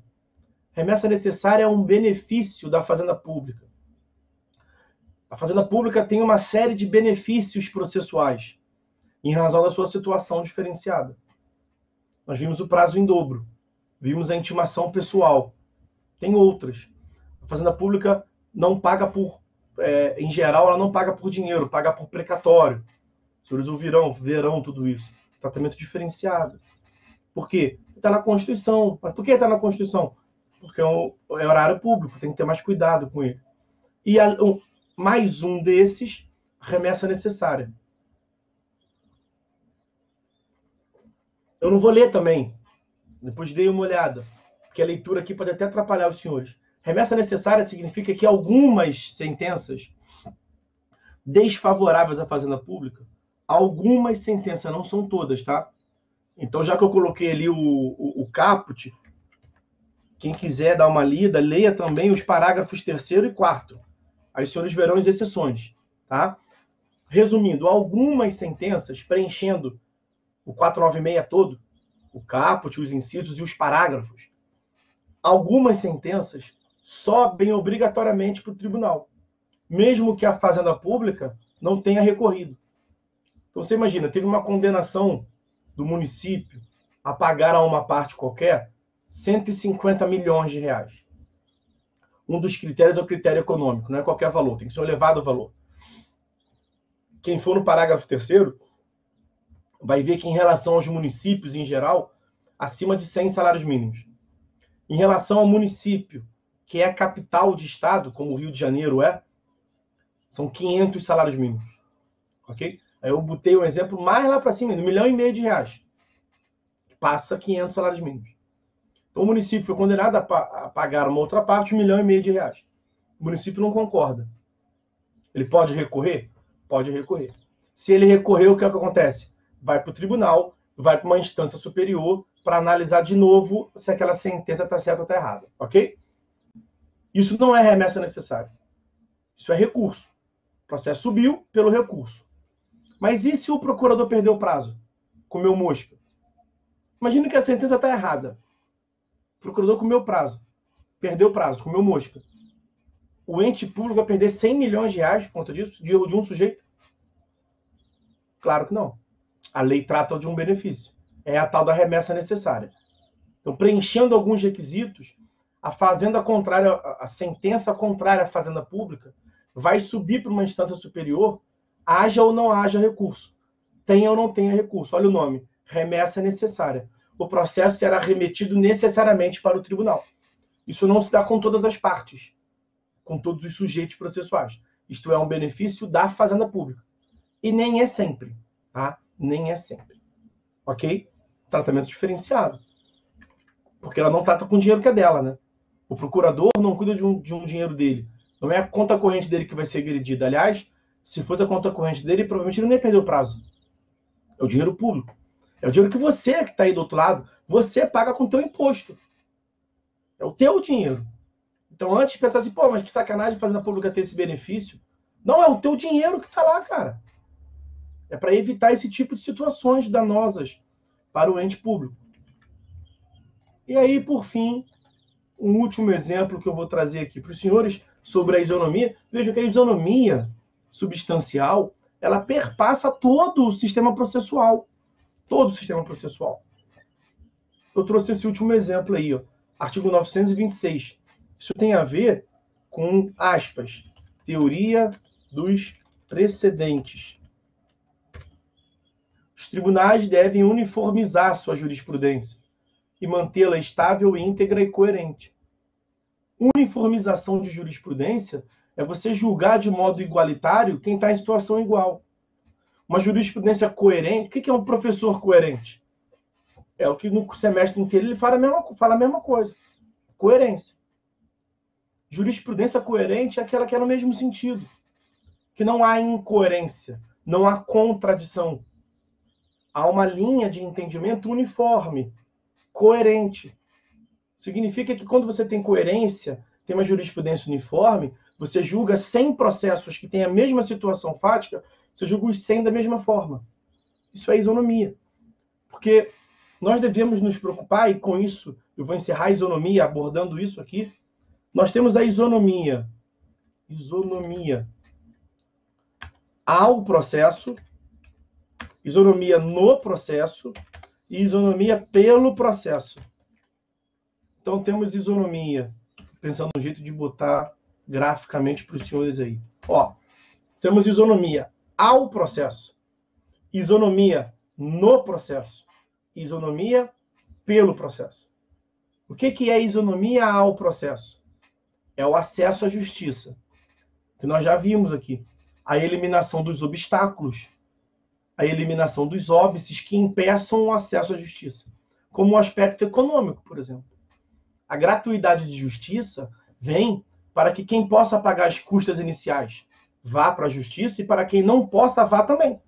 Remessa necessária é um benefício da fazenda pública. A fazenda pública tem uma série de benefícios processuais em razão da sua situação diferenciada. Nós vimos o prazo em dobro, vimos a intimação pessoal. Tem outras. A fazenda pública não paga por, em geral, ela não paga por dinheiro, paga por precatório. Os senhores verão tudo isso. Tratamento diferenciado. Por quê? Está na Constituição. Mas por que está na Constituição? Porque é horário público, tem que ter mais cuidado com ele. E mais um desses, remessa necessária. Eu não vou ler também. Depois dei uma olhada. Porque a leitura aqui pode até atrapalhar os senhores. Remessa necessária significa que algumas sentenças desfavoráveis à fazenda pública, algumas sentenças, não são todas, tá? Então, já que eu coloquei ali o caput, quem quiser dar uma lida, leia também os parágrafos 3º e 4º. Aí os senhores verão as exceções, tá? Resumindo, algumas sentenças, preenchendo o 496 todo, o caput, os incisos e os parágrafos, algumas sentenças sobem obrigatoriamente para o tribunal, mesmo que a fazenda pública não tenha recorrido. Então, você imagina, teve uma condenação do município a pagar a uma parte qualquer 150 milhões de reais. Um dos critérios é o critério econômico, não é qualquer valor, tem que ser um elevado valor. Quem for no parágrafo 3º vai ver que em relação aos municípios em geral, acima de 100 salários mínimos. Em relação ao município, que é a capital de estado, como o Rio de Janeiro são 500 salários mínimos. Ok? Aí eu botei um exemplo mais lá para cima, R$1,5 milhão de reais. Passa 500 salários mínimos. Então o município foi condenado a pagar uma outra parte, R$1,5 milhão de reais. O município não concorda. Ele pode recorrer? Pode recorrer. Se ele recorrer, o que é que acontece? vai para o tribunal, vai para uma instância superior para analisar de novo se aquela sentença está certa ou está errada, ok? Isso não é remessa necessária. Isso é recurso. O processo subiu pelo recurso. Mas e se o procurador perdeu o prazo? Comeu mosca? Imagina que a sentença está errada. O procurador comeu prazo. Perdeu o prazo, comeu mosca. O ente público vai perder 100 milhões de reais por conta disso, de um sujeito? Claro que não. A lei trata de um benefício. É a tal da remessa necessária. Então, preenchendo alguns requisitos, a fazenda contrária, a sentença contrária à fazenda pública vai subir para uma instância superior, haja ou não haja recurso. Tenha ou não tenha recurso. Olha o nome, remessa necessária. O processo será remetido necessariamente para o tribunal. Isso não se dá com todas as partes, com todos os sujeitos processuais. Isto é um benefício da fazenda pública. E nem é sempre, tá? Nem é sempre. Ok? Tratamento diferenciado. Porque ela não trata com o dinheiro que é dela, né? O procurador não cuida de um dinheiro dele. Não é a conta corrente dele que vai ser agredida. Aliás, se fosse a conta corrente dele, provavelmente ele não ia perder o prazo. É o dinheiro público. É o dinheiro que você que está aí do outro lado, você paga com o teu imposto. É o teu dinheiro. Então, antes de pensar assim, pô, mas que sacanagem a fazenda pública ter esse benefício. Não, é o teu dinheiro que está lá, cara. É para evitar esse tipo de situações danosas para o ente público. E aí, por fim, um último exemplo que eu vou trazer aqui para os senhores sobre a isonomia. Vejam que a isonomia substancial, ela perpassa todo o sistema processual. Todo o sistema processual. Eu trouxe esse último exemplo aí, ó, artigo 926. Isso tem a ver com, aspas, teoria dos precedentes. Os tribunais devem uniformizar sua jurisprudência e mantê-la estável, íntegra e coerente. Uniformização de jurisprudência é você julgar de modo igualitário quem está em situação igual. Uma jurisprudência coerente, o que é um professor coerente? É o que no semestre inteiro ele fala a mesma coisa. Coerência. Jurisprudência coerente é aquela que é no mesmo sentido. Que não há incoerência, não há contradição. Há uma linha de entendimento uniforme, coerente. Significa que quando você tem coerência, tem uma jurisprudência uniforme, você julga 100 processos que têm a mesma situação fática, você julga os 100 da mesma forma. Isso é isonomia. Porque nós devemos nos preocupar, e com isso eu vou encerrar a isonomia abordando isso aqui. Nós temos a isonomia. Isonomia ao processo, isonomia no processo e isonomia pelo processo. Então temos isonomia, pensando no jeito de botar graficamente para os senhores aí. Ó, temos isonomia ao processo, isonomia no processo, isonomia pelo processo. O que é isonomia ao processo? É o acesso à justiça, que nós já vimos aqui. A eliminação dos obstáculos, a eliminação dos óbices que impeçam o acesso à justiça, como o aspecto econômico, por exemplo. A gratuidade de justiça vem para que quem possa pagar as custas iniciais vá para a justiça e para quem não possa, vá também.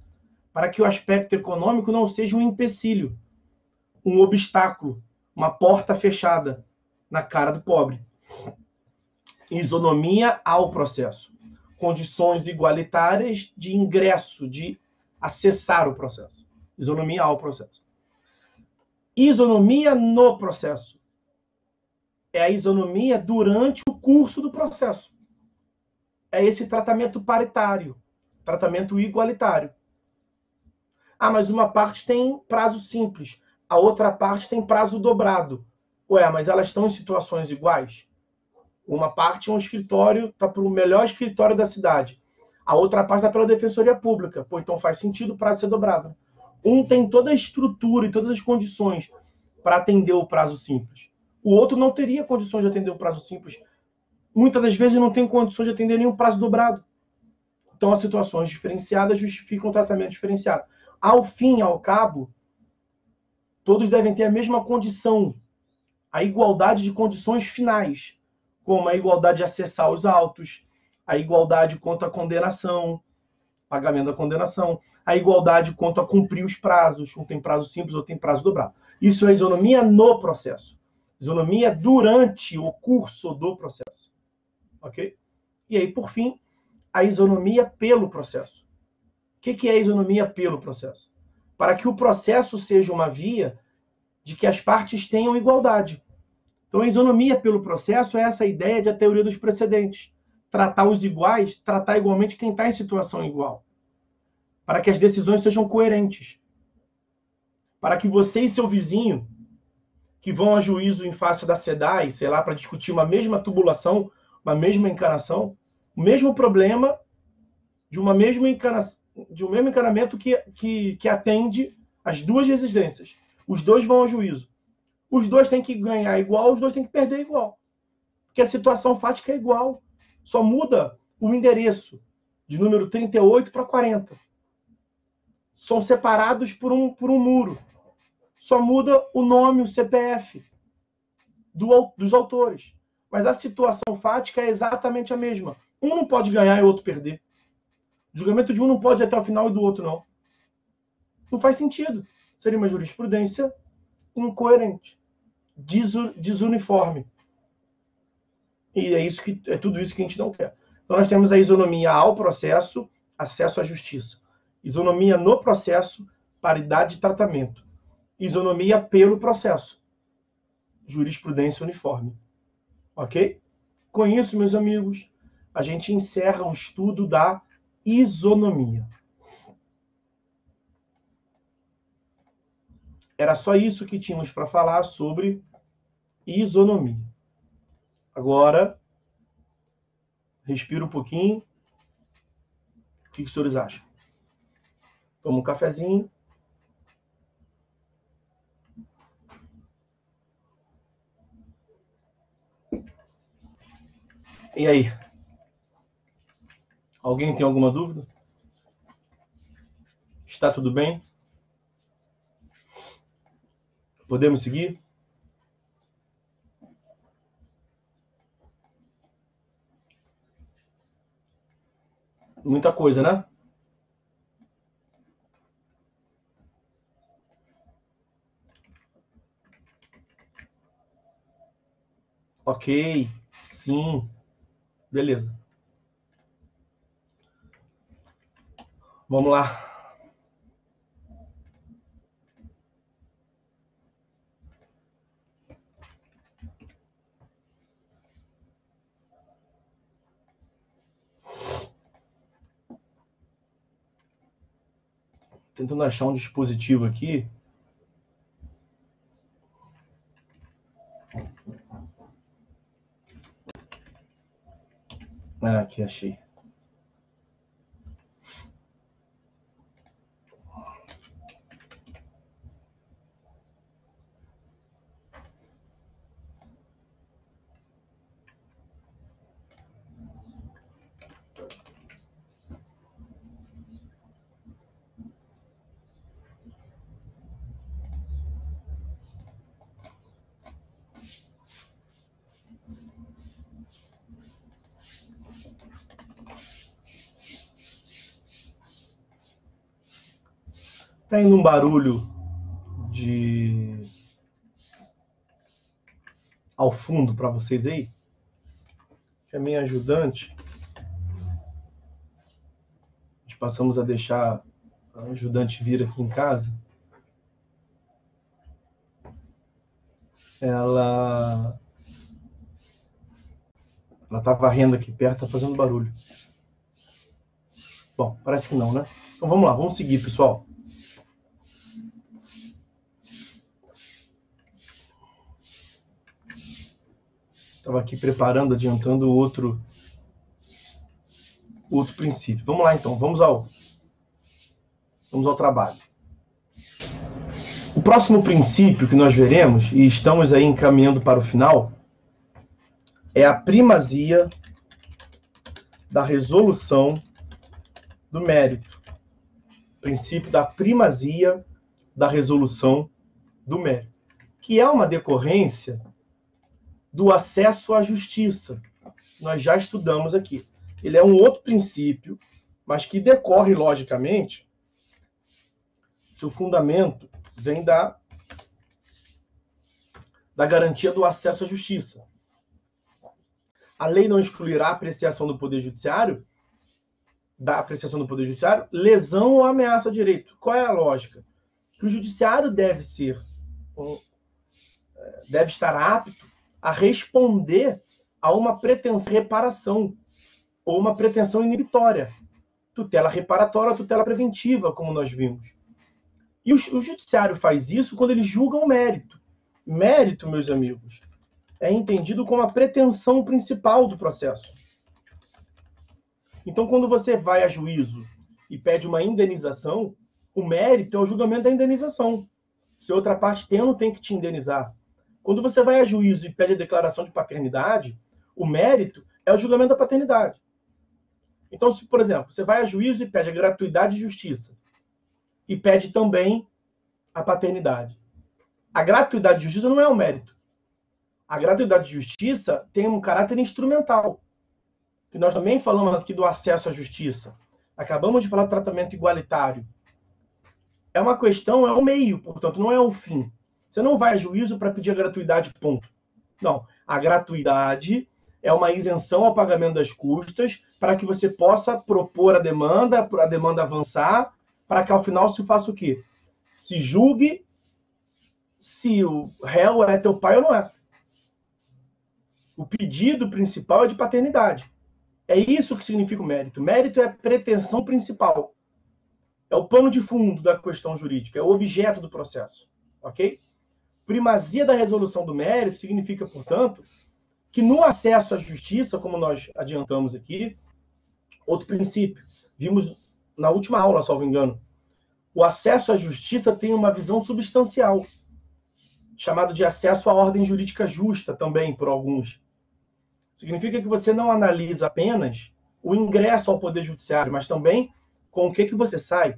Para que o aspecto econômico não seja um empecilho, um obstáculo, uma porta fechada na cara do pobre. Isonomia ao processo. Condições igualitárias de ingresso, de acessar o processo. Isonomia ao processo. Isonomia no processo. É a isonomia durante o curso do processo. É esse tratamento paritário, tratamento igualitário. Ah, mas uma parte tem prazo simples, a outra parte tem prazo dobrado. Ué, mas elas estão em situações iguais? Uma parte é um escritório, está para o melhor escritório da cidade. A outra parte está pela Defensoria Pública. Pô, então faz sentido o prazo ser dobrado. Um tem toda a estrutura e todas as condições para atender o prazo simples. O outro não teria condições de atender o prazo simples. Muitas das vezes não tem condições de atender nenhum prazo dobrado. Então, as situações diferenciadas justificam o tratamento diferenciado. Ao fim e ao cabo, todos devem ter a mesma condição, a igualdade de condições finais, como a igualdade de acessar os autos, a igualdade contra a condenação, pagamento da condenação. A igualdade quanto a cumprir os prazos. Um tem prazo simples, outro tem prazo dobrado. Isso é isonomia no processo. Isonomia durante o curso do processo. Ok? E aí, por fim, a isonomia pelo processo. O que é a isonomia pelo processo? Para que o processo seja uma via de que as partes tenham igualdade. Então, a isonomia pelo processo é essa ideia de a teoria dos precedentes. Tratar os iguais, tratar igualmente quem está em situação igual. Para que as decisões sejam coerentes. Para que você e seu vizinho, que vão a juízo em face da SEDAI, sei lá, para discutir uma mesma tubulação, uma mesma encanação, o mesmo problema de um mesmo encanamento que atende as duas residências. Os dois vão ao juízo. Os dois têm que ganhar igual, os dois têm que perder igual. Porque a situação fática é igual. Só muda o endereço de número 38 para 40. São separados por um muro. Só muda o nome, o CPF dos autores. Mas a situação fática é exatamente a mesma. Um não pode ganhar e o outro perder. O julgamento de um não pode ir até o final e do outro não. Não faz sentido. Seria uma jurisprudência incoerente, desuniforme. E é tudo isso que a gente não quer. Então nós temos a isonomia ao processo, acesso à justiça. Isonomia no processo, paridade de tratamento. Isonomia pelo processo, jurisprudência uniforme. Ok? Com isso, meus amigos, a gente encerra o estudo da isonomia. Era só isso que tínhamos para falar sobre isonomia. Agora, respira um pouquinho. O que os senhores acham? Toma um cafezinho. E aí? Alguém tem alguma dúvida? Está tudo bem? Podemos seguir? Muita coisa, né? Ok, sim. Beleza. Vamos lá. Tentando achar um dispositivo aqui. Ah, aqui achei. Tá indo um barulho ao fundo para vocês aí? Que é minha ajudante. Nós passamos a deixar a ajudante vir aqui em casa. Ela tá varrendo aqui perto, tá fazendo barulho. Bom, parece que não, né? Então vamos lá, vamos seguir, pessoal. Estava aqui preparando, adiantando outro princípio. Vamos lá, então. Vamos ao trabalho. O próximo princípio que nós veremos, e estamos aí encaminhando para o final, é a primazia da resolução do mérito. Princípio da primazia da resolução do mérito, que é uma decorrência do acesso à justiça. Nós já estudamos aqui. Ele é um outro princípio mas que decorre, logicamente, seu fundamento vem da garantia do acesso à justiça. A lei não excluirá a apreciação do Poder Judiciário, lesão ou ameaça a direito. Qual é a lógica? Que o Judiciário deve estar apto a responder a uma pretensão de reparação ou uma pretensão inibitória. Tutela reparatória ou tutela preventiva, como nós vimos. E o Judiciário faz isso quando ele julga o mérito. Mérito, meus amigos, é entendido como a pretensão principal do processo. Então, quando você vai a juízo e pede uma indenização, o mérito é o julgamento da indenização. Se outra parte tem ou não tem que te indenizar. Quando você vai a juízo e pede a declaração de paternidade, o mérito é o julgamento da paternidade. Então, se, por exemplo, você vai a juízo e pede a gratuidade de justiça e pede também a paternidade. A gratuidade de justiça não é um mérito. A gratuidade de justiça tem um caráter instrumental, que nós também falamos aqui do acesso à justiça. Acabamos de falar do tratamento igualitário. É uma questão, é um meio, portanto, não é um fim. Você não vai a juízo para pedir a gratuidade, ponto. Não. A gratuidade é uma isenção ao pagamento das custas para que você possa propor a demanda avançar, para que ao final se faça o quê? Se julgue se o réu é teu pai ou não é. O pedido principal é de paternidade. É isso que significa o mérito. Mérito é a pretensão principal. É o pano de fundo da questão jurídica, é o objeto do processo. Ok? Primazia da resolução do mérito significa, portanto, que no acesso à justiça, como nós adiantamos aqui, outro princípio, vimos na última aula, salvo engano, o acesso à justiça tem uma visão substancial, chamado de acesso à ordem jurídica justa também, por alguns. Significa que você não analisa apenas o ingresso ao Poder Judiciário, mas também com o que você sai,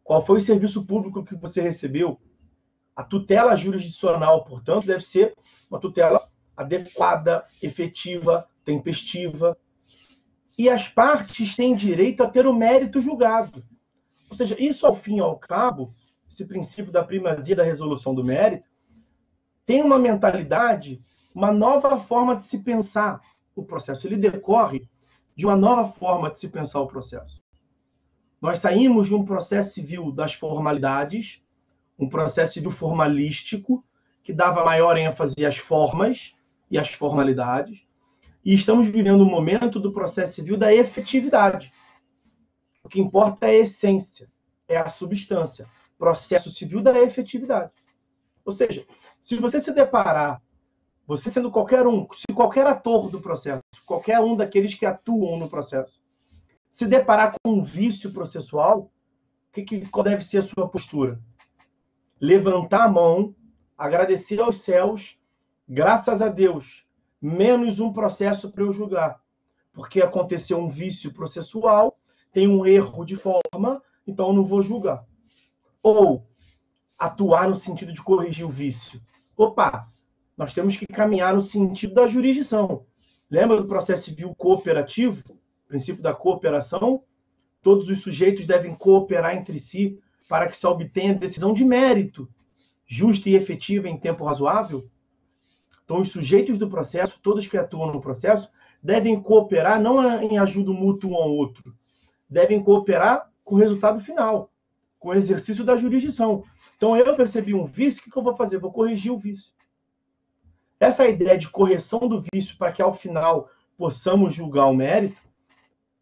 qual foi o serviço público que você recebeu. A tutela jurisdicional, portanto, deve ser uma tutela adequada, efetiva, tempestiva. E as partes têm direito a ter o mérito julgado. Ou seja, isso, ao fim e ao cabo, esse princípio da primazia da resolução do mérito, tem uma mentalidade, uma nova forma de se pensar o processo. Ele decorre de uma nova forma de se pensar o processo. Nós saímos de um processo civil das formalidades, um processo civil formalístico, que dava maior ênfase às formas e às formalidades, e estamos vivendo um momento do processo civil da efetividade. O que importa é a essência, é a substância. Processo civil da efetividade. Ou seja, se você se deparar, você sendo qualquer um, se qualquer ator do processo, qualquer um daqueles que atuam no processo, se deparar com um vício processual, qual deve ser a sua postura? Levantar a mão, agradecer aos céus, graças a Deus, menos um processo para eu julgar. Porque aconteceu um vício processual, tem um erro de forma, então eu não vou julgar. Ou atuar no sentido de corrigir o vício. Opa, nós temos que caminhar no sentido da jurisdição. Lembra do processo civil cooperativo? O princípio da cooperação? Todos os sujeitos devem cooperar entre si para que se obtenha decisão de mérito, justa e efetiva em tempo razoável. Então, os sujeitos do processo, todos que atuam no processo, devem cooperar não em ajuda mútua um ao outro, devem cooperar com o resultado final, com o exercício da jurisdição. Então, eu percebi um vício, o que eu vou fazer? Vou corrigir o vício. Essa ideia de correção do vício para que, ao final, possamos julgar o mérito,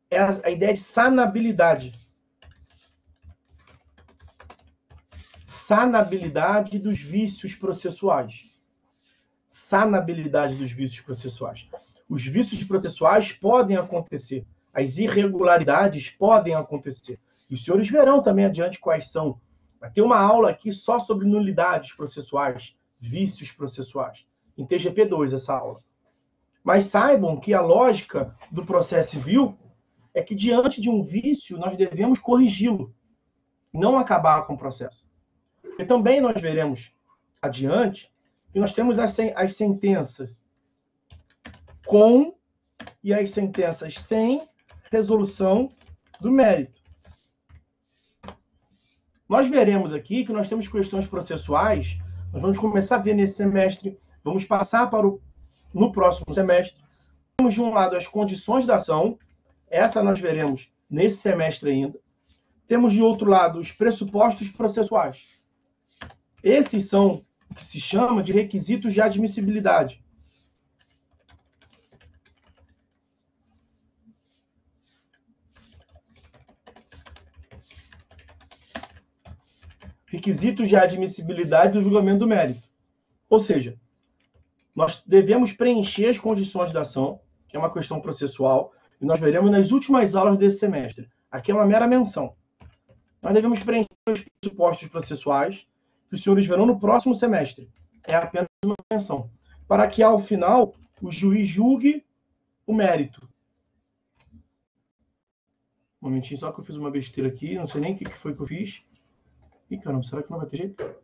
é a ideia de sanabilidade. Sanabilidade dos vícios processuais. Sanabilidade dos vícios processuais. Os vícios processuais podem acontecer. As irregularidades podem acontecer. E os senhores verão também adiante quais são. Vai ter uma aula aqui só sobre nulidades processuais, vícios processuais. Em TGP 2 essa aula. Mas saibam que a lógica do processo civil é que diante de um vício nós devemos corrigi-lo, não acabar com o processo. E também nós veremos adiante que nós temos as sentenças com e as sentenças sem resolução do mérito. Nós veremos aqui que nós temos questões processuais, nós vamos começar a ver nesse semestre, vamos passar para no próximo semestre. Temos de um lado as condições da ação, essa nós veremos nesse semestre ainda. Temos de outro lado os pressupostos processuais. Esses são o que se chama de requisitos de admissibilidade. Requisitos de admissibilidade do julgamento do mérito. Ou seja, nós devemos preencher as condições da ação, que é uma questão processual, e nós veremos nas últimas aulas desse semestre. Aqui é uma mera menção. Nós devemos preencher os pressupostos processuais, que os senhores verão no próximo semestre. É apenas uma menção. Para que, ao final, o juiz julgue o mérito. Um momentinho, só que eu fiz uma besteira aqui, não sei nem o que foi que eu fiz. Ih, caramba, será que não vai ter jeito?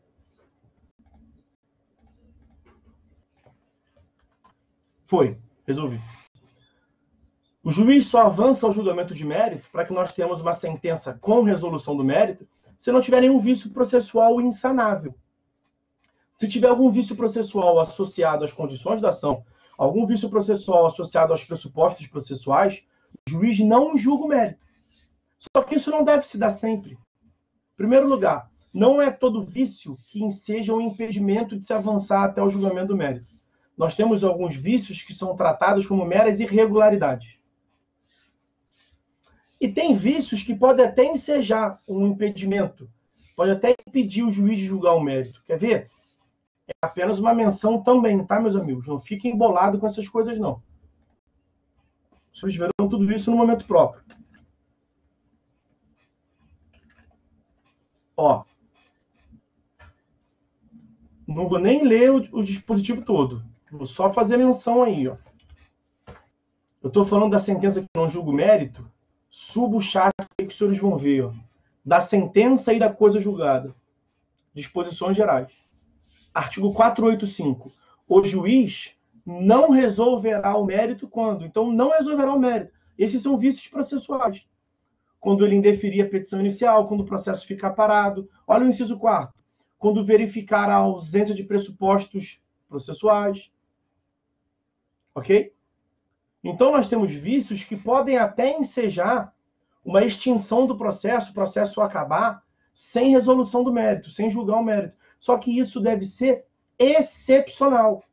Foi, resolvi. O juiz só avança ao julgamento de mérito para que nós tenhamos uma sentença com resolução do mérito se não tiver nenhum vício processual insanável. Se tiver algum vício processual associado às condições da ação, algum vício processual associado aos pressupostos processuais, o juiz não julga o mérito. Só que isso não deve se dar sempre. Em primeiro lugar, não é todo vício que enseja um impedimento de se avançar até o julgamento do mérito. Nós temos alguns vícios que são tratados como meras irregularidades. E tem vícios que podem até ensejar um impedimento, pode até impedir o juiz de julgar o mérito. Quer ver? É apenas uma menção também, tá, meus amigos? Não fiquem embolados com essas coisas, não. Vocês verão tudo isso no momento próprio. Ó. Não vou nem ler o dispositivo todo. Vou só fazer menção aí, ó. Eu estou falando da sentença que não julga o mérito. Subo o chat que os senhores vão ver, ó. Da sentença e da coisa julgada. Disposições gerais. Artigo 485. O juiz não resolverá o mérito quando? Então, não resolverá o mérito. Esses são vícios processuais. Quando ele indeferir a petição inicial, quando o processo ficar parado. Olha o inciso 4º. Quando verificar a ausência de pressupostos processuais. Ok? Então, nós temos vícios que podem até ensejar uma extinção do processo, o processo acabar, sem resolução do mérito, sem julgar o mérito. Só que isso deve ser excepcional.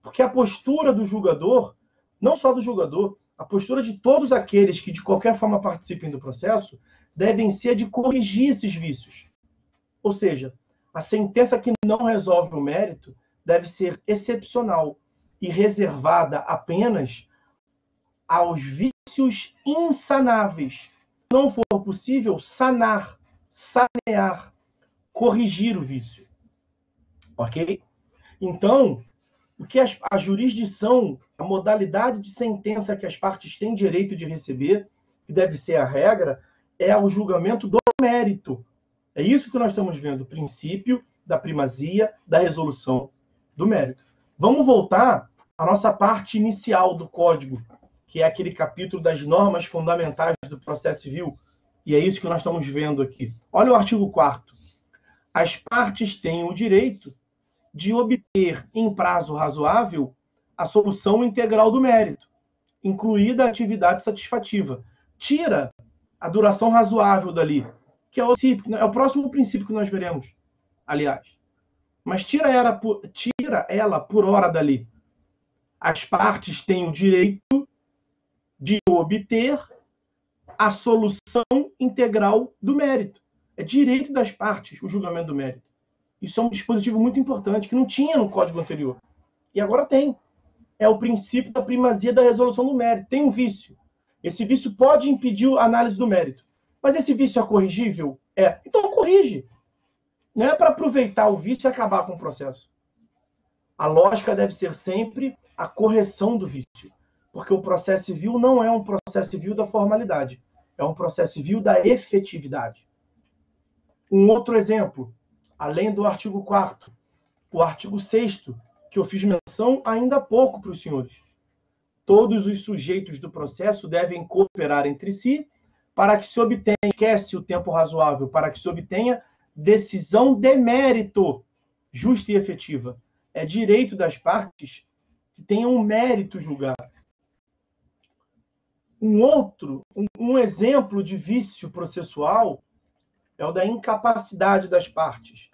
Porque a postura do julgador, não só do julgador, a postura de todos aqueles que de qualquer forma participem do processo, devem ser de corrigir esses vícios. Ou seja, a sentença que não resolve o mérito deve ser excepcional e reservada apenas aos vícios insanáveis. Se não for possível, sanear, corrigir o vício. Ok? Então, o que a jurisdição, a modalidade de sentença que as partes têm direito de receber, que deve ser a regra, é o julgamento do mérito. É isso que nós estamos vendo, o princípio da primazia da resolução do mérito. Vamos voltar à nossa parte inicial do Código, que é aquele capítulo das normas fundamentais do processo civil, e é isso que nós estamos vendo aqui. Olha o artigo 4º. As partes têm o direito de obter em prazo razoável a solução integral do mérito, incluída a atividade satisfativa. Tira a duração razoável dali, que é o próximo princípio que nós veremos, aliás. Mas tira ela por hora dali. As partes têm o direito de obter a solução integral do mérito. É direito das partes o julgamento do mérito. Isso é um dispositivo muito importante, que não tinha no código anterior. E agora tem. É o princípio da primazia da resolução do mérito. Tem um vício. Esse vício pode impedir a análise do mérito. Mas esse vício é corrigível? É. Então corrige. Não é para aproveitar o vício e acabar com o processo. A lógica deve ser sempre a correção do vício. Porque o processo civil não é um processo civil da formalidade. É um processo civil da efetividade. Um outro exemplo, além do artigo 4º, o artigo 6º, que eu fiz menção ainda há pouco para os senhores. Todos os sujeitos do processo devem cooperar entre si para que se obtenha, esquece o tempo razoável, para que se obtenha decisão de mérito, justa e efetiva. É direito das partes que tenham mérito julgar. Um exemplo de vício processual é o da incapacidade das partes.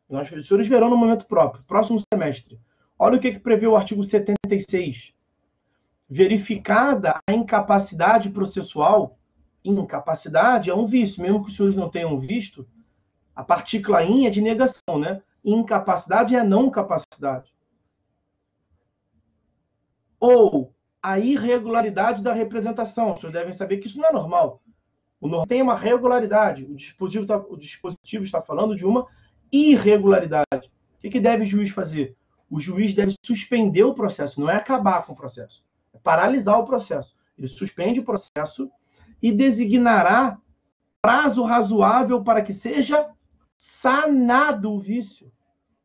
Nós, os senhores verão no momento próprio, próximo semestre. Olha o que prevê o artigo 76. Verificada a incapacidade processual, incapacidade é um vício, mesmo que os senhores não tenham visto, a partícula in é de negação, né? Incapacidade é não capacidade. Ou a irregularidade da representação. Os senhores devem saber que isso não é normal. O normal tem uma regularidade. O dispositivo está falando de uma irregularidade. O que deve o juiz fazer? O juiz deve suspender o processo, não é acabar com o processo. É paralisar o processo. Ele suspende o processo e designará prazo razoável para que seja sanado o vício,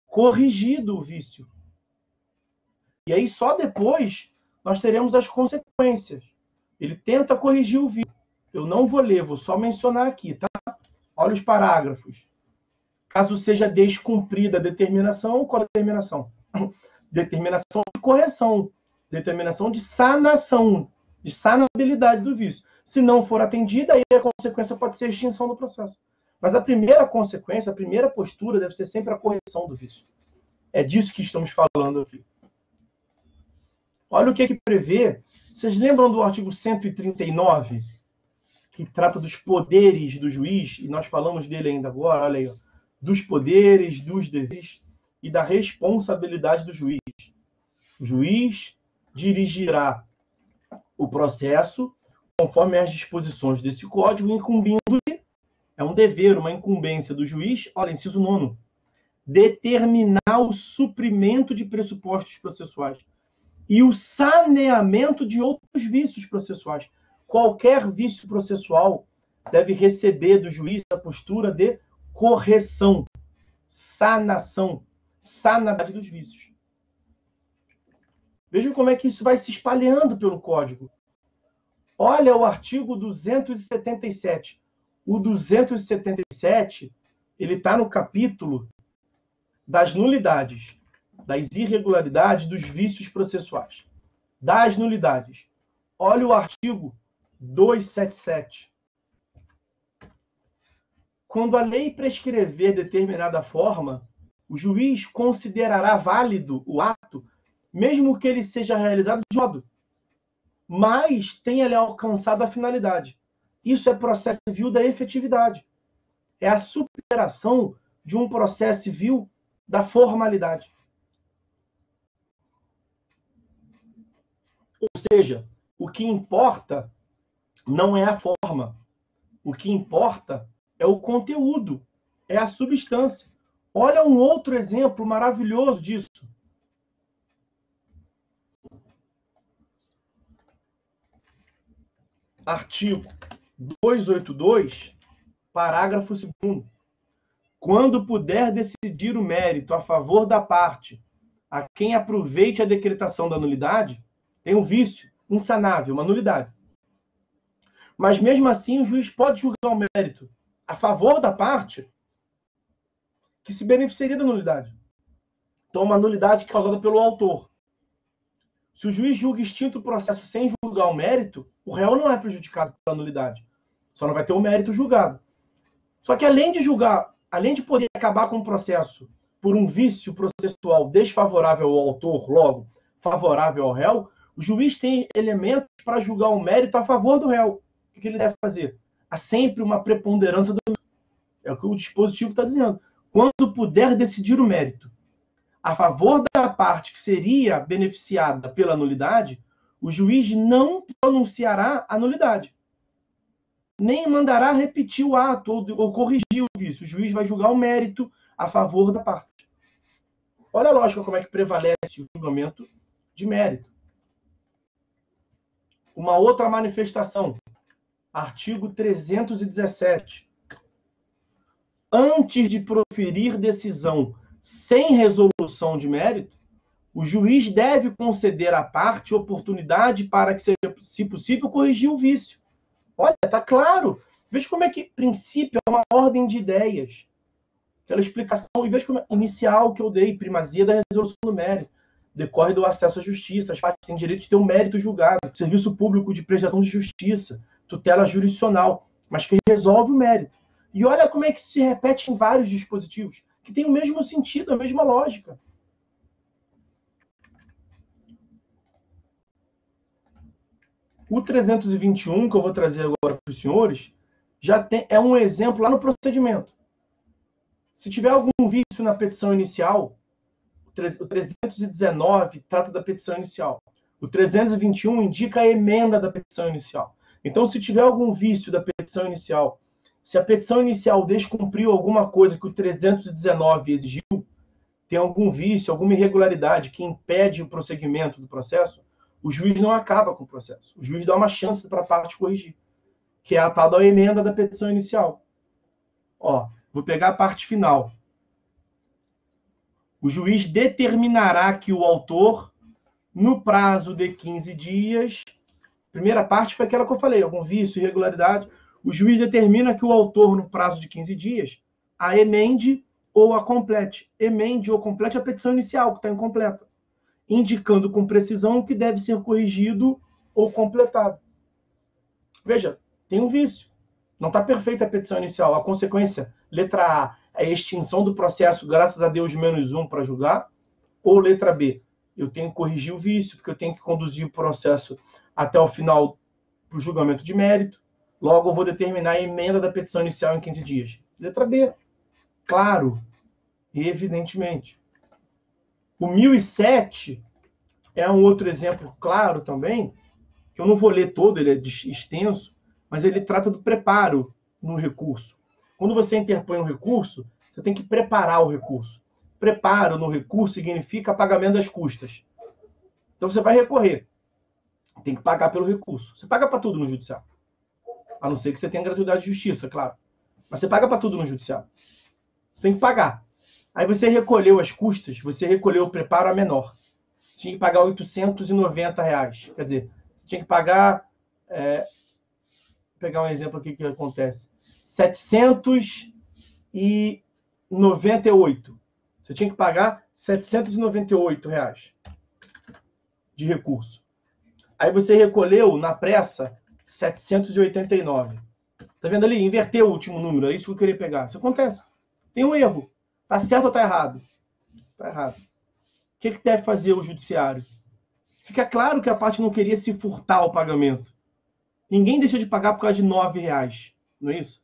corrigido o vício. E aí só depois nós teremos as consequências. Ele tenta corrigir o vício. Eu não vou ler, vou só mencionar aqui, tá? Olha os parágrafos. Caso seja descumprida a determinação, qual a determinação? Determinação de correção, determinação de sanação, de sanabilidade do vício. Se não for atendida, aí a consequência pode ser a extinção do processo. Mas a primeira consequência, a primeira postura deve ser sempre a correção do vício. É disso que estamos falando aqui. Olha o que prevê. Vocês lembram do artigo 139, que trata dos poderes do juiz? E nós falamos dele ainda agora, olha aí, ó, dos poderes, dos deveres e da responsabilidade do juiz. O juiz dirigirá o processo conforme as disposições desse código, incumbindo-lhe, é um dever, uma incumbência do juiz, olha, inciso 9, determinar o suprimento de pressupostos processuais e o saneamento de outros vícios processuais. Qualquer vício processual deve receber do juiz a postura de correção, sanação, sanidade dos vícios. Vejam como é que isso vai se espalhando pelo Código. Olha o artigo 277. O 277, ele está no capítulo das nulidades, das irregularidades, dos vícios processuais. Das nulidades. Olha o artigo 277. Quando a lei prescrever determinada forma, o juiz considerará válido o ato, mesmo que ele seja realizado de modo, mas tenha-lhe alcançado a finalidade. Isso é processo civil da efetividade. É a superação de um processo civil da formalidade. Ou seja, o que importa não é a forma. O que importa é o conteúdo, é a substância. Olha um outro exemplo maravilhoso disso. Artigo 282, parágrafo 2º. Quando puder decidir o mérito a favor da parte a quem aproveite a decretação da nulidade, tem um vício insanável, uma nulidade. Mas mesmo assim o juiz pode julgar o mérito a favor da parte que se beneficiaria da nulidade. Então, uma nulidade causada pelo autor. Se o juiz julga extinto o processo sem julgar o mérito, o réu não é prejudicado pela nulidade. Só não vai ter o mérito julgado. Só que além de julgar, além de poder acabar com o processo por um vício processual desfavorável ao autor, logo favorável ao réu, o juiz tem elementos para julgar o mérito a favor do réu. O que ele deve fazer? Há sempre uma preponderância do mérito. É o que o dispositivo está dizendo. Quando puder decidir o mérito a favor da parte que seria beneficiada pela nulidade, o juiz não pronunciará a nulidade. Nem mandará repetir o ato ou corrigir o vício. O juiz vai julgar o mérito a favor da parte. Olha a lógica como é que prevalece o julgamento de mérito. Uma outra manifestação. Artigo 317. Antes de proferir decisão sem resolução de mérito, o juiz deve conceder à parte oportunidade para que seja, se possível, corrigir o vício. Olha, tá claro. Veja como é que princípio é uma ordem de ideias. Aquela explicação, e veja como inicial que eu dei, primazia da resolução do mérito, decorre do acesso à justiça, as partes têm direito de ter um mérito julgado, serviço público de prestação de justiça, tutela jurisdicional, mas que resolve o mérito. E olha como é que se repete em vários dispositivos, que tem o mesmo sentido, a mesma lógica. O 321, que eu vou trazer agora para os senhores, é um exemplo lá no procedimento. Se tiver algum vício na petição inicial, o 319 trata da petição inicial. O 321 indica a emenda da petição inicial. Então, se tiver algum vício da petição inicial, se a petição inicial descumpriu alguma coisa que o 319 exigiu, tem algum vício, alguma irregularidade que impede o prosseguimento do processo, o juiz não acaba com o processo. O juiz dá uma chance para a parte corrigir, que é a tal da emenda da petição inicial. Ó, vou pegar a parte final. O juiz determinará que o autor, no prazo de 15 dias, primeira parte foi aquela que eu falei, algum vício, irregularidade, o juiz determina que o autor, no prazo de 15 dias, a emende ou a complete. Emende ou complete a petição inicial, que está incompleta, indicando com precisão o que deve ser corrigido ou completado. Veja, tem um vício. Não está perfeita a petição inicial. A consequência, letra A, é a extinção do processo, graças a Deus, -1 para julgar. Ou letra B, eu tenho que corrigir o vício, porque eu tenho que conduzir o processo até o final para o julgamento de mérito. Logo, eu vou determinar a emenda da petição inicial em 15 dias. Letra B, claro, evidentemente. O 1007 é um outro exemplo claro também, que eu não vou ler todo, ele é extenso, mas ele trata do preparo no recurso. Quando você interpõe um recurso, você tem que preparar o recurso. Preparo no recurso significa pagamento das custas. Então você vai recorrer. Tem que pagar pelo recurso. Você paga para tudo no judiciário. A não ser que você tenha gratuidade de justiça, claro. Mas você paga para tudo no judiciário. Você tem que pagar. Aí você recolheu as custas, você recolheu o preparo a menor. Você tinha que pagar R$890. Quer dizer, você tinha que pagar... vou pegar um exemplo aqui que acontece. 798. Você tinha que pagar R$798 de recurso. Aí você recolheu, na pressa, 789. Tá vendo ali? Inverteu o último número. É isso que eu queria pegar. Isso acontece. Tem um erro. Tá certo ou tá errado? Tá errado. O que deve fazer o judiciário? Fica claro que a parte não queria se furtar o pagamento. Ninguém deixa de pagar por causa de R$9. Não é isso?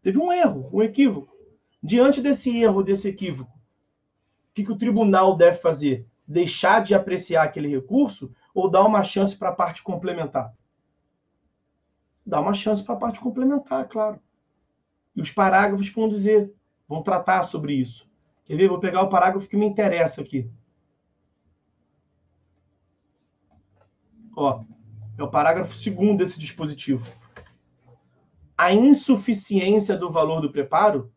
Teve um erro, um equívoco. Diante desse erro, desse equívoco, o que o tribunal deve fazer? Deixar de apreciar aquele recurso ou dar uma chance para a parte complementar? Dá uma chance para a parte complementar, claro. E os parágrafos vão tratar sobre isso. Quer ver? Vou pegar o parágrafo que me interessa aqui. Ó, é o parágrafo 2º desse dispositivo. A insuficiência do valor do preparo?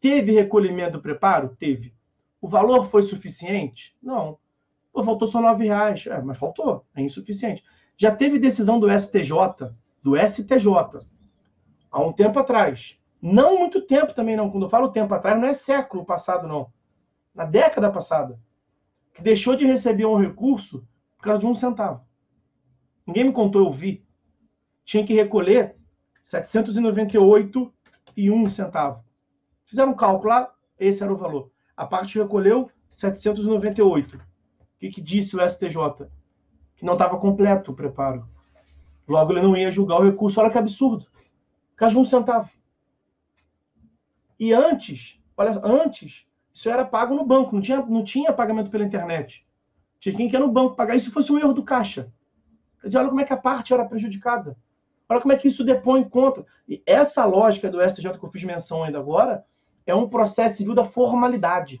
Teve recolhimento do preparo? Teve. O valor foi suficiente? Não. Pô, faltou só R$9. Mas faltou. É insuficiente. Já teve decisão do STJ, há um tempo atrás. Não muito tempo também, não. Quando eu falo tempo atrás, não é século passado, não. Na década passada. Que deixou de receber um recurso por causa de 1 centavo. Ninguém me contou, eu vi. Tinha que recolher 798,01 centavo. Fizeram um cálculo lá, esse era o valor. A parte recolheu 798. O que disse o STJ? Que não estava completo o preparo. Logo, ele não ia julgar o recurso. Olha que absurdo. Por causa de 1 centavo. E antes, isso era pago no banco. Não tinha pagamento pela internet. Tinha quem que ia no banco pagar. E se fosse um erro do caixa? Quer dizer, olha como é que a parte era prejudicada. Olha como é que isso depõe contra. E essa lógica do STJ que eu fiz menção ainda agora é um processo civil da formalidade.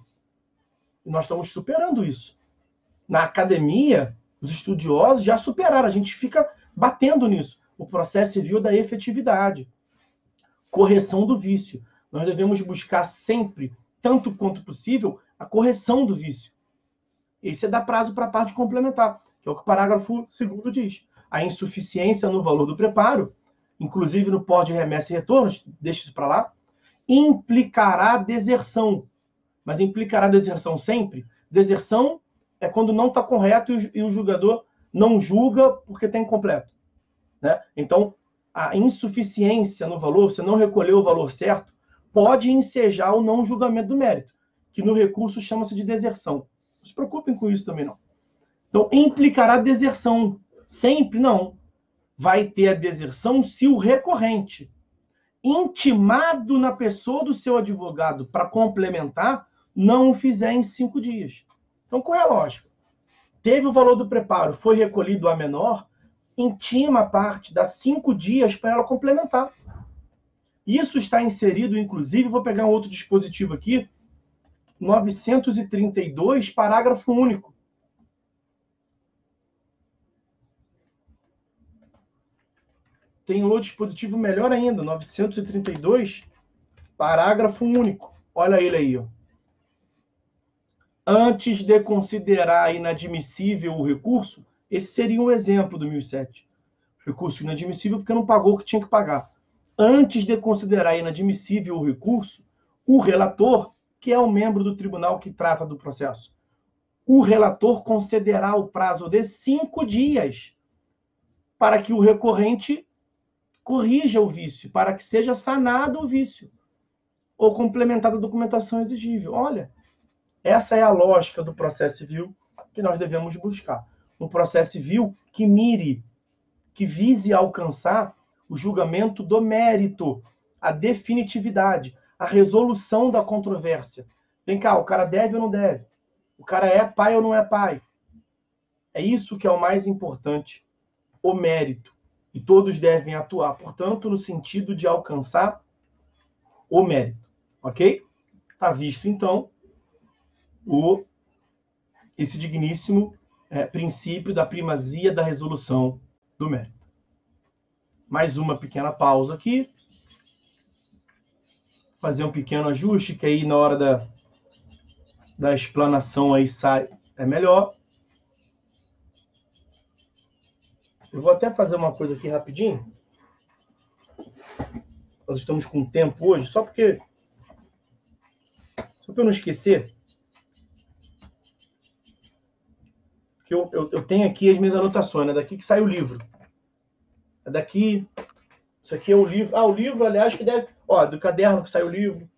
E nós estamos superando isso. Na academia, os estudiosos já superaram. A gente fica batendo nisso. O processo civil da efetividade. Correção do vício. Nós devemos buscar sempre, tanto quanto possível, a correção do vício. Esse é dar prazo para a parte complementar, que é o que o parágrafo 2º diz. A insuficiência no valor do preparo inclusive no pós de remessa e retornos, deixa isso para lá, implicará deserção. Mas implicará deserção sempre? Deserção é quando não está correto e o julgador não julga porque está incompleto, né? Então, a insuficiência no valor, você não recolheu o valor certo, pode ensejar o não julgamento do mérito, que no recurso chama-se de deserção. Não se preocupem com isso também, não. Então, implicará deserção. Sempre não. Vai ter a deserção se o recorrente, intimado na pessoa do seu advogado para complementar, não o fizer em 5 dias. Então, qual é a lógica? Teve o valor do preparo, foi recolhido a menor, intima a parte, dá 5 dias para ela complementar. Isso está inserido, inclusive, vou pegar um outro dispositivo aqui, 932, parágrafo único. Tem outro dispositivo melhor ainda, 932, parágrafo único. Olha ele aí, ó. Antes de considerar inadmissível o recurso, esse seria um exemplo do 1007. Recurso inadmissível porque não pagou o que tinha que pagar. Antes de considerar inadmissível o recurso, o relator, que é o membro do tribunal que trata do processo, o relator concederá o prazo de 5 dias para que o recorrente corrija o vício, para que seja sanado o vício, ou complementada a documentação exigível. Olha, essa é a lógica do processo civil que nós devemos buscar. Um processo civil que mire, que vise alcançar o julgamento do mérito, a definitividade, a resolução da controvérsia. Vem cá, o cara deve ou não deve? O cara é pai ou não é pai? É isso que é o mais importante, o mérito. E todos devem atuar, portanto, no sentido de alcançar o mérito. Ok? Está visto, então, esse digníssimo princípio da primazia da resolução do mérito. Mais uma pequena pausa aqui. Fazer um pequeno ajuste, que aí na hora da explanação aí sai, é melhor. Eu vou até fazer uma coisa aqui rapidinho. Nós estamos com tempo hoje, só para eu não esquecer. Que eu tenho aqui as minhas anotações, é daqui que sai o livro. É daqui. Isso aqui é o livro. O livro, aliás, que deve. Do caderno que sai o livro.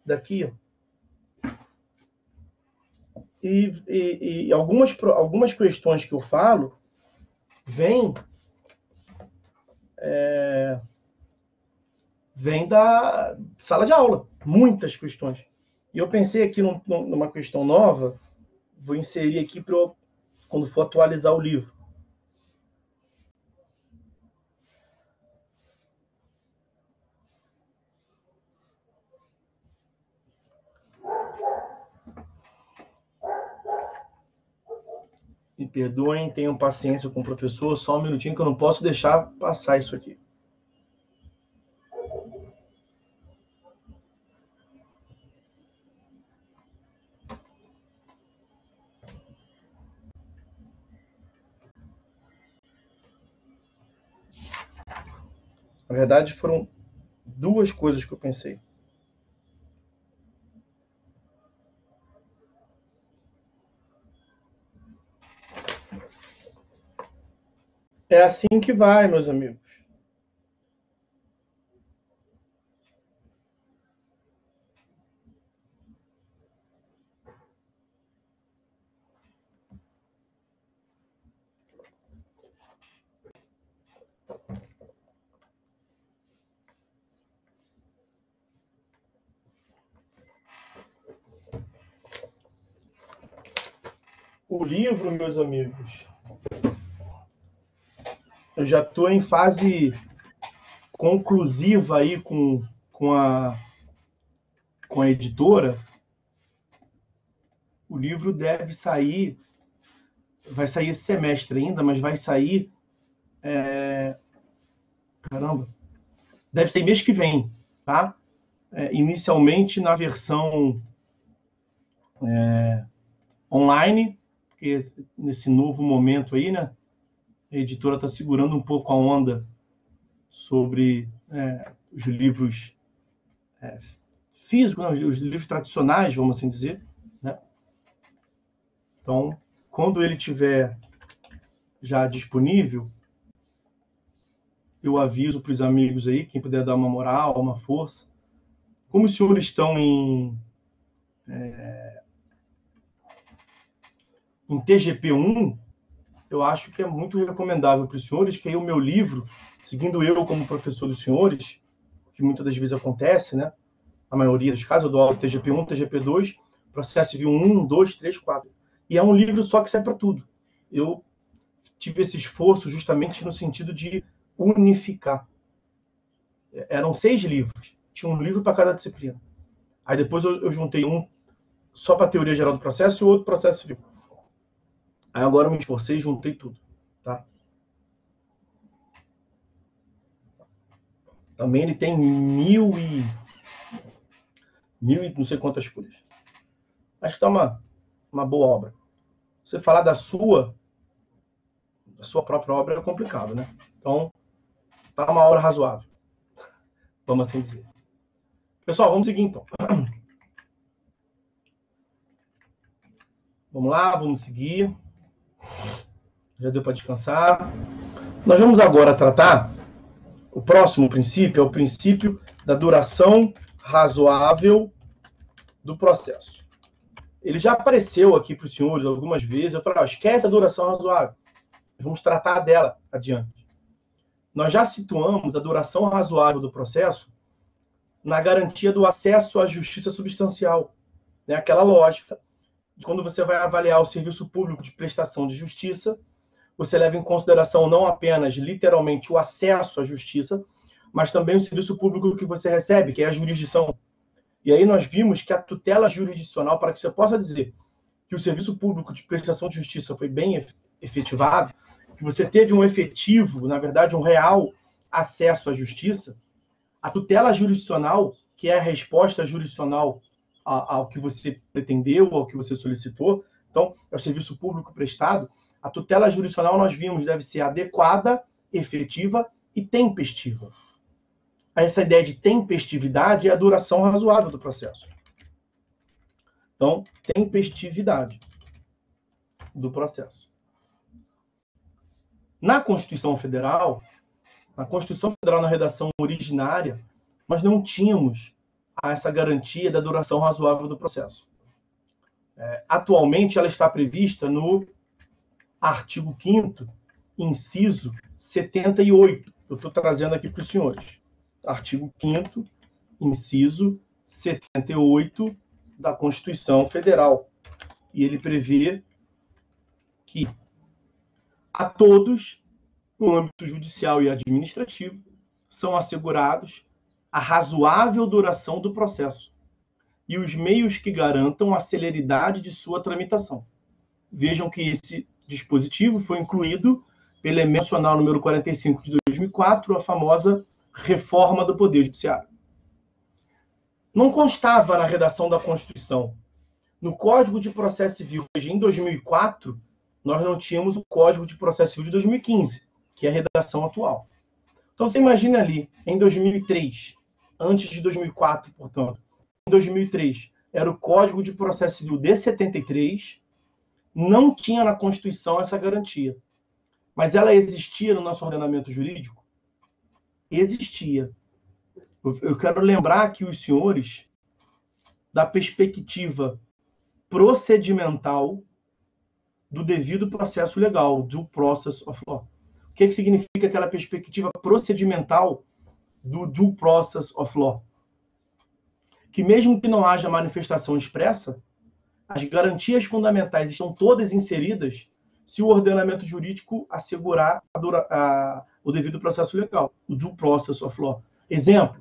Daqui, ó. E algumas questões que eu falo vêm da sala de aula. Muitas questões. E eu pensei aqui numa questão nova, vou inserir aqui quando for atualizar o livro. Me perdoem, tenham paciência com o professor, só um minutinho que eu não posso deixar passar isso aqui. Na verdade, foram 2 coisas que eu pensei. É assim que vai, meus amigos. O livro, meus amigos, eu já estou em fase conclusiva aí com a editora. O livro deve sair, vai sair esse semestre ainda, mas vai sair, deve ser mês que vem, tá? Inicialmente na versão online, porque nesse novo momento aí, né? A editora está segurando um pouco a onda sobre os livros físicos, os livros tradicionais, vamos assim dizer, né? Então, quando ele tiver já disponível, eu aviso para os amigos aí, quem puder dar uma moral, uma força. Como os senhores estão em TGP1, eu acho que é muito recomendável para os senhores que aí o meu livro, seguindo eu como professor dos senhores, que muitas das vezes acontece, né? A maioria dos casos, eu dou aula de TGP1, TGP2, processo civil 1, 2, 3, 4. E é um livro só que serve para tudo. Eu tive esse esforço justamente no sentido de unificar. Eram 6 livros. Tinha um livro para cada disciplina. Aí depois eu juntei um só para a teoria geral do processo e o outro processo civil. Aí agora eu me esforcei e juntei tudo. Tá? Também ele tem 1000 e não sei quantas folhas. Acho que tá uma boa obra. Você falar da sua própria obra é complicado, né? Então, tá uma obra razoável. Vamos assim dizer. Pessoal, vamos seguir então. Vamos lá, vamos seguir. Já deu para descansar. Nós vamos agora tratar o próximo princípio, é o princípio da duração razoável do processo. Ele já apareceu aqui para os senhores algumas vezes. Eu falei, esquece a duração razoável. Vamos tratar dela adiante. Nós já situamos a duração razoável do processo na garantia do acesso à justiça substancial. Né? Aquela lógica de quando você vai avaliar o serviço público de prestação de justiça, você leva em consideração não apenas, literalmente, o acesso à justiça, mas também o serviço público que você recebe, que é a jurisdição. E aí nós vimos que a tutela jurisdicional, para que você possa dizer que o serviço público de prestação de justiça foi bem efetivado, que você teve um efetivo, na verdade, um real acesso à justiça, a tutela jurisdicional, que é a resposta jurisdicional ao que você pretendeu, ao que você solicitou, então, é o serviço público prestado, a tutela jurisdicional, nós vimos, deve ser adequada, efetiva e tempestiva. Essa ideia de tempestividade é a duração razoável do processo. Então, tempestividade do processo. Na Constituição Federal, na redação originária, nós não tínhamos essa garantia da duração razoável do processo. Atualmente, ela está prevista no artigo 5º, inciso 78. Eu estou trazendo aqui para os senhores. Artigo 5º, inciso 78 da Constituição Federal. E ele prevê que a todos, no âmbito judicial e administrativo, são assegurados a razoável duração do processo e os meios que garantam a celeridade de sua tramitação. Vejam que esse dispositivo foi incluído pela Emenda Constitucional número 45 de 2004, a famosa reforma do Poder Judiciário. Não constava na redação da Constituição. No Código de Processo Civil, em 2004, nós não tínhamos o Código de Processo Civil de 2015, que é a redação atual. Então, você imagina ali, em 2003, antes de 2004, portanto, em 2003, era o Código de Processo Civil de 73, não tinha na Constituição essa garantia. Mas ela existia no nosso ordenamento jurídico? Existia. Eu quero lembrar aqui os senhores da perspectiva procedimental do devido processo legal, due process of law. O que significa aquela perspectiva procedimental do due process of law? Que mesmo que não haja manifestação expressa, as garantias fundamentais estão todas inseridas se o ordenamento jurídico assegurar o devido processo legal, o due process of law. Exemplo,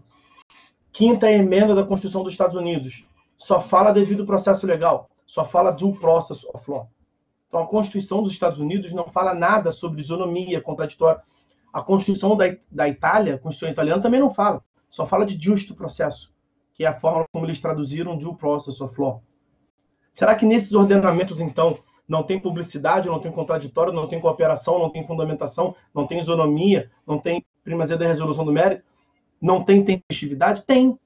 5ª emenda da Constituição dos Estados Unidos, só fala devido processo legal, só fala due process of law. Então, a Constituição dos Estados Unidos não fala nada sobre isonomia, contraditório. A Constituição da Itália, a Constituição italiana, também não fala. Só fala de justo processo, que é a forma como eles traduziram due process of law. Será que nesses ordenamentos, então, não tem publicidade, não tem contraditório, não tem cooperação, não tem fundamentação, não tem isonomia, não tem primazia da resolução do mérito, não tem tempestividade? Tem.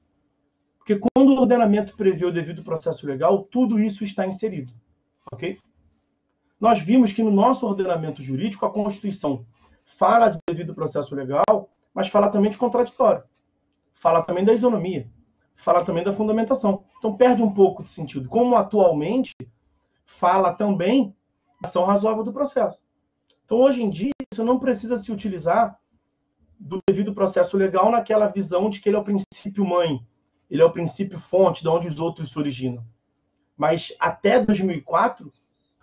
Porque quando o ordenamento prevê o devido processo legal, tudo isso está inserido. Ok? Nós vimos que no nosso ordenamento jurídico, a Constituição fala de devido processo legal, mas fala também de contraditório. Fala também da isonomia. Fala também da fundamentação. Então perde um pouco de sentido. Como atualmente fala também da ação razoável do processo. Então hoje em dia, isso não precisa se utilizar do devido processo legal naquela visão de que ele é o princípio mãe, ele é o princípio fonte de onde os outros se originam. Mas até 2004,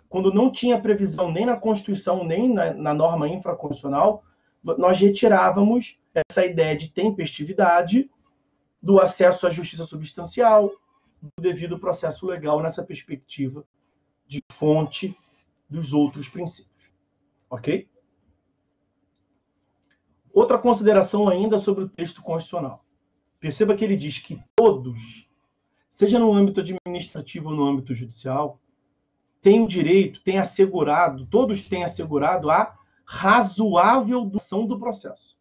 quando não tinha previsão nem na Constituição, nem na norma infraconstitucional, nós retirávamos essa ideia de tempestividade do acesso à justiça substancial, do devido processo legal nessa perspectiva de fonte dos outros princípios. Ok? Outra consideração ainda sobre o texto constitucional. Perceba que ele diz que todos, seja no âmbito administrativo ou no âmbito judicial, têm o direito, têm assegurado, todos têm assegurado a razoável duração do processo.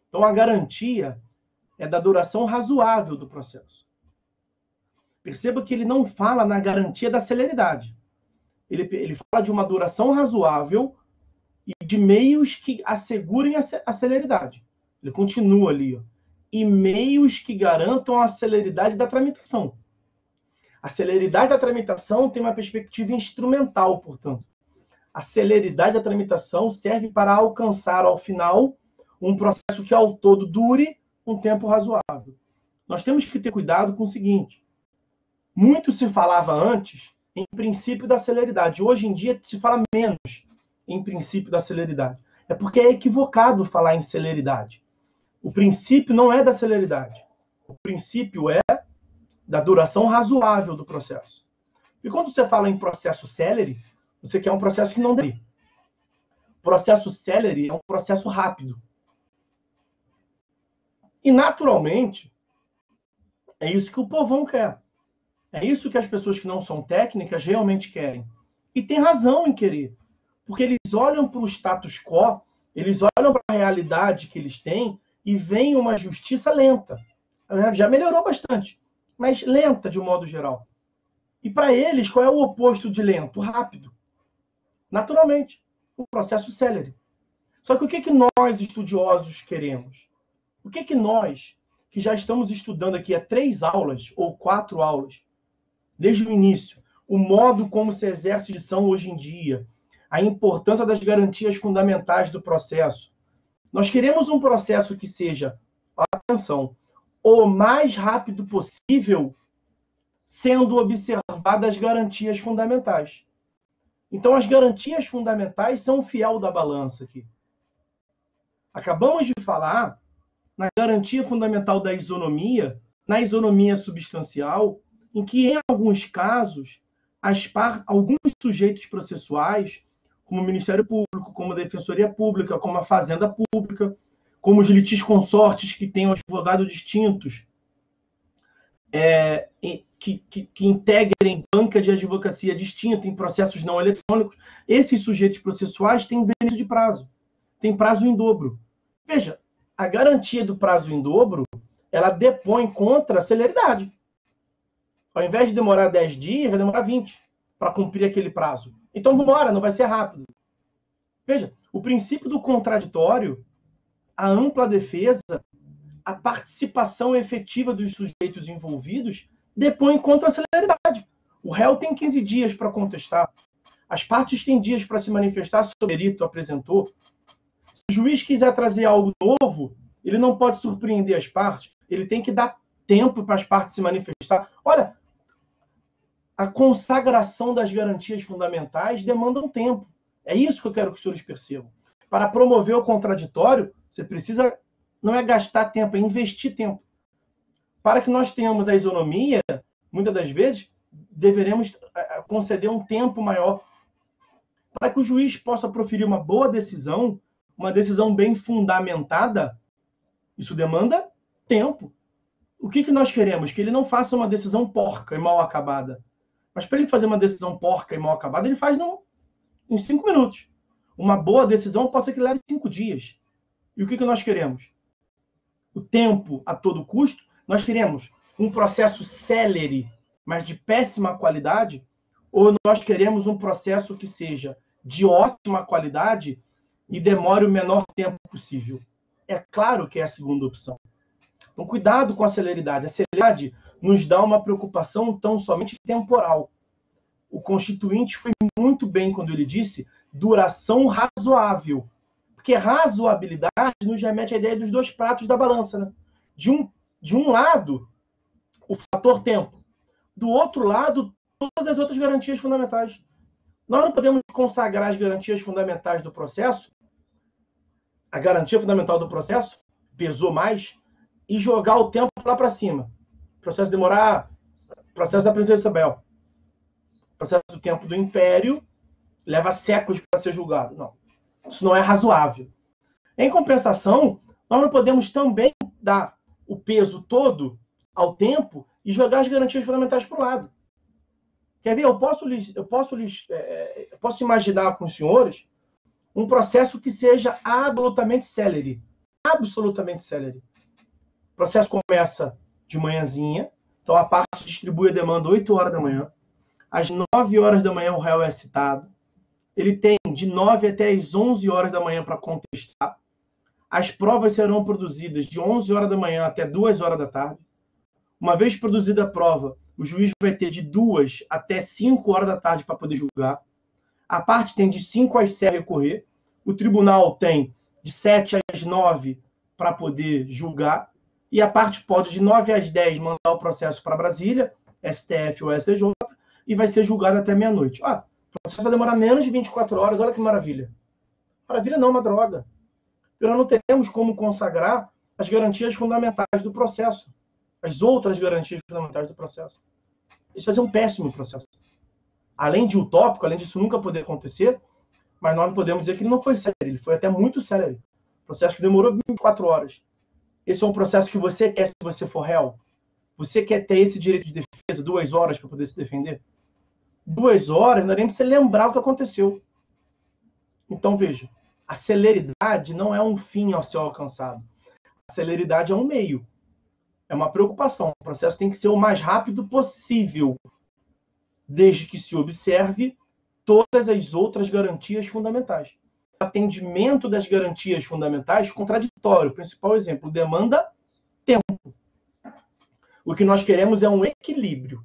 Então, a garantia é da duração razoável do processo. Perceba que ele não fala na garantia da celeridade. Ele fala de uma duração razoável e de meios que assegurem a celeridade. Ele continua ali, ó. E meios que garantam a celeridade da tramitação. A celeridade da tramitação tem uma perspectiva instrumental, portanto. A celeridade da tramitação serve para alcançar, ao final, um processo que, ao todo, dure um tempo razoável. Nós temos que ter cuidado com o seguinte. Muito se falava antes em princípio da celeridade. Hoje em dia se fala menos em princípio da celeridade. É porque é equivocado falar em celeridade. O princípio não é da celeridade. O princípio é da duração razoável do processo. E quando você fala em processo célere, você quer um processo que não dê. Processo célere é um processo rápido. E, naturalmente, é isso que o povão quer. É isso que as pessoas que não são técnicas realmente querem. E tem razão em querer. Porque eles olham para o status quo, eles olham para a realidade que eles têm e veem uma justiça lenta. Já melhorou bastante, mas lenta de um modo geral. E para eles, qual é o oposto de lento? Rápido. Naturalmente, um processo célere. Só que o que nós, estudiosos, queremos? O que nós, que já estamos estudando aqui há 3 aulas ou 4 aulas, desde o início, o modo como se exerce jurisdição hoje em dia, a importância das garantias fundamentais do processo. Nós queremos um processo que seja, atenção, o mais rápido possível, sendo observadas as garantias fundamentais. Então, as garantias fundamentais são o fiel da balança aqui. Acabamos de falar na garantia fundamental da isonomia, na isonomia substancial, em que, em alguns casos, alguns sujeitos processuais, como o Ministério Público, como a Defensoria Pública, como a Fazenda Pública, como os litisconsortes que têm advogados distintos, que integrem banca de advocacia distinta em processos não eletrônicos, esses sujeitos processuais têm benefício de prazo, têm prazo em dobro. Veja, a garantia do prazo em dobro, ela depõe contra a celeridade. Ao invés de demorar 10 dias, vai demorar 20 para cumprir aquele prazo. Então, demora, não vai ser rápido. Veja, o princípio do contraditório, a ampla defesa, a participação efetiva dos sujeitos envolvidos depõe contra a celeridade. O réu tem 15 dias para contestar. As partes têm dias para se manifestar sobre o perito apresentou. Se o juiz quiser trazer algo novo, ele não pode surpreender as partes. Ele tem que dar tempo para as partes se manifestar. Olha, a consagração das garantias fundamentais demanda um tempo. É isso que eu quero que os senhores percebam. Para promover o contraditório, você precisa, não é gastar tempo, é investir tempo. Para que nós tenhamos a isonomia, muitas das vezes, deveremos conceder um tempo maior. Para que o juiz possa proferir uma boa decisão, uma decisão bem fundamentada, isso demanda tempo. O que nós queremos? Que ele não faça uma decisão porca e mal acabada. Mas para ele fazer uma decisão porca e mal acabada, ele faz em 5 minutos. Uma boa decisão pode ser que leve 5 dias. E o que nós queremos? O tempo a todo custo? Nós queremos um processo célere, mas de péssima qualidade? Ou nós queremos um processo que seja de ótima qualidade e demore o menor tempo possível? É claro que é a segunda opção. Então, cuidado com a celeridade. A celeridade nos dá uma preocupação tão somente temporal. O Constituinte foi muito bem quando ele disse duração razoável. Porque razoabilidade nos remete à ideia dos dois pratos da balança. Né? De um lado, o fator tempo. Do outro lado, todas as outras garantias fundamentais. Nós não podemos consagrar as garantias fundamentais do processo, a garantia fundamental do processo pesou mais, e jogar o tempo lá para cima. O processo demorar, processo da Princesa Isabel. O processo do tempo do Império leva séculos para ser julgado. Não. Isso não é razoável. Em compensação, nós não podemos também dar o peso todo ao tempo e jogar as garantias fundamentais para o lado. Quer ver? Eu posso imaginar com os senhores um processo que seja absolutamente célere. Absolutamente célere. O processo começa de manhãzinha, então a parte distribui a demanda 8 horas da manhã. Às 9 horas da manhã o réu é citado. Ele tem de 9 até as 11 horas da manhã para contestar. As provas serão produzidas de 11 horas da manhã até 2 horas da tarde. Uma vez produzida a prova, o juiz vai ter de 2 até 5 horas da tarde para poder julgar. A parte tem de 5 às 7 para recorrer. O tribunal tem de 7 às 9 para poder julgar. E a parte pode, de 9 às 10, mandar o processo para Brasília, STF ou STJ, e vai ser julgado até meia-noite. O processo vai demorar menos de 24 horas, olha que maravilha. Maravilha não, uma droga. Nós não teremos como consagrar as garantias fundamentais do processo, as outras garantias fundamentais do processo. Isso vai ser um péssimo processo. Além de utópico, além disso nunca poder acontecer, mas nós não podemos dizer que ele não foi célere, ele foi até muito célere. Processo que demorou 24 horas. Esse é um processo que você quer se você for réu? Você quer ter esse direito de defesa, 2 horas para poder se defender? 2 horas, não dá nem para você lembrar o que aconteceu. Então, veja, a celeridade não é um fim ao ser alcançado. A celeridade é um meio. É uma preocupação. O processo tem que ser o mais rápido possível, desde que se observe todas as outras garantias fundamentais. O atendimento das garantias fundamentais, contraditório. Principal exemplo, demanda tempo. O que nós queremos é um equilíbrio.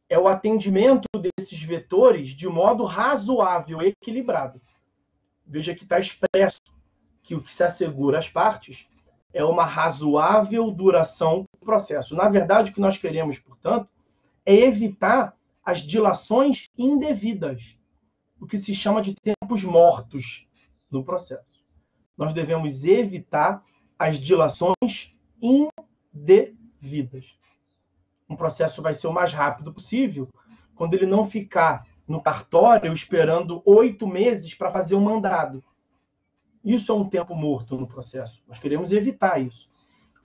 É o atendimento desses vetores de modo razoável, equilibrado. Veja que está expresso que o que se assegura às partes é uma razoável duração do processo. Na verdade, o que nós queremos, portanto, é evitar as dilações indevidas, o que se chama de tempos mortos no processo. Nós devemos evitar as dilações indevidas. Um processo vai ser o mais rápido possível quando ele não ficar no cartório esperando 8 meses para fazer um mandado. Isso é um tempo morto no processo. Nós queremos evitar isso.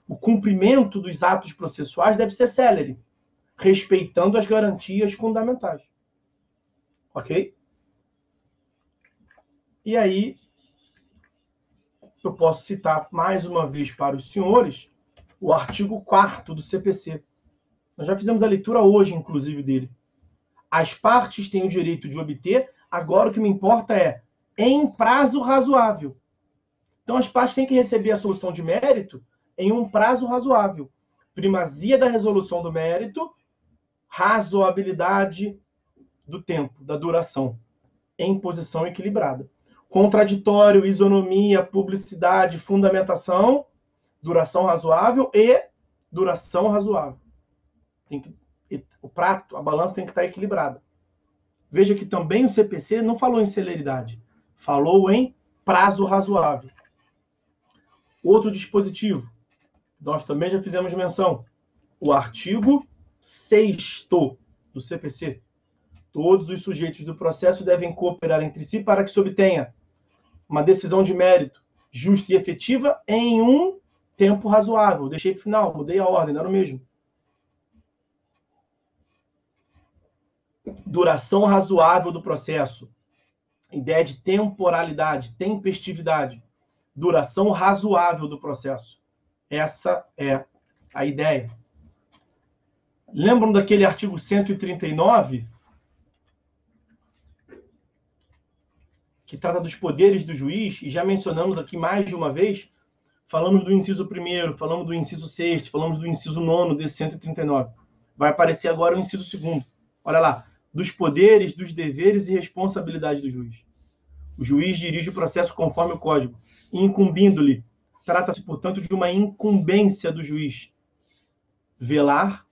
O cumprimento dos atos processuais deve ser célere, respeitando as garantias fundamentais. Ok? E aí, eu posso citar mais uma vez para os senhores o artigo 4º do CPC. Nós já fizemos a leitura hoje, inclusive, dele. As partes têm o direito de obter, agora o que me importa é em prazo razoável. Então, as partes têm que receber a solução de mérito em um prazo razoável. Primazia da resolução do mérito, razoabilidade do tempo, da duração, em posição equilibrada. Contraditório, isonomia, publicidade, fundamentação, duração razoável e duração razoável. O prato, a balança tem que estar equilibrada. Veja que também o CPC não falou em celeridade, falou em prazo razoável. Outro dispositivo, nós também já fizemos menção, o artigo 6º do CPC. Todos os sujeitos do processo devem cooperar entre si para que se obtenha uma decisão de mérito justa e efetiva em um tempo razoável. Deixei para o final, mudei a ordem, não era o mesmo. Duração razoável do processo. Ideia de temporalidade, tempestividade. duração razoável do processo. Essa é a ideia. Lembram daquele artigo 139, que trata dos poderes do juiz, e já mencionamos aqui mais de uma vez, falamos do inciso 1º, falamos do inciso 6º, falamos do inciso 9º desse 139. Vai aparecer agora o inciso 2º. Olha lá, dos poderes, dos deveres e responsabilidades do juiz. O juiz dirige o processo conforme o Código, incumbindo-lhe. Trata-se, portanto, de uma incumbência do juiz velar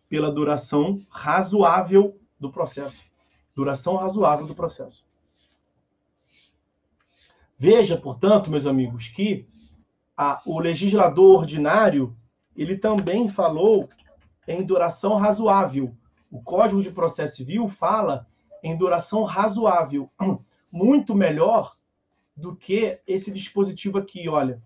pela duração razoável do processo. Duração razoável do processo. Veja, portanto, meus amigos, que o legislador ordinário, ele também falou em duração razoável. O Código de Processo Civil fala em duração razoável. Muito melhor do que esse dispositivo aqui, olha.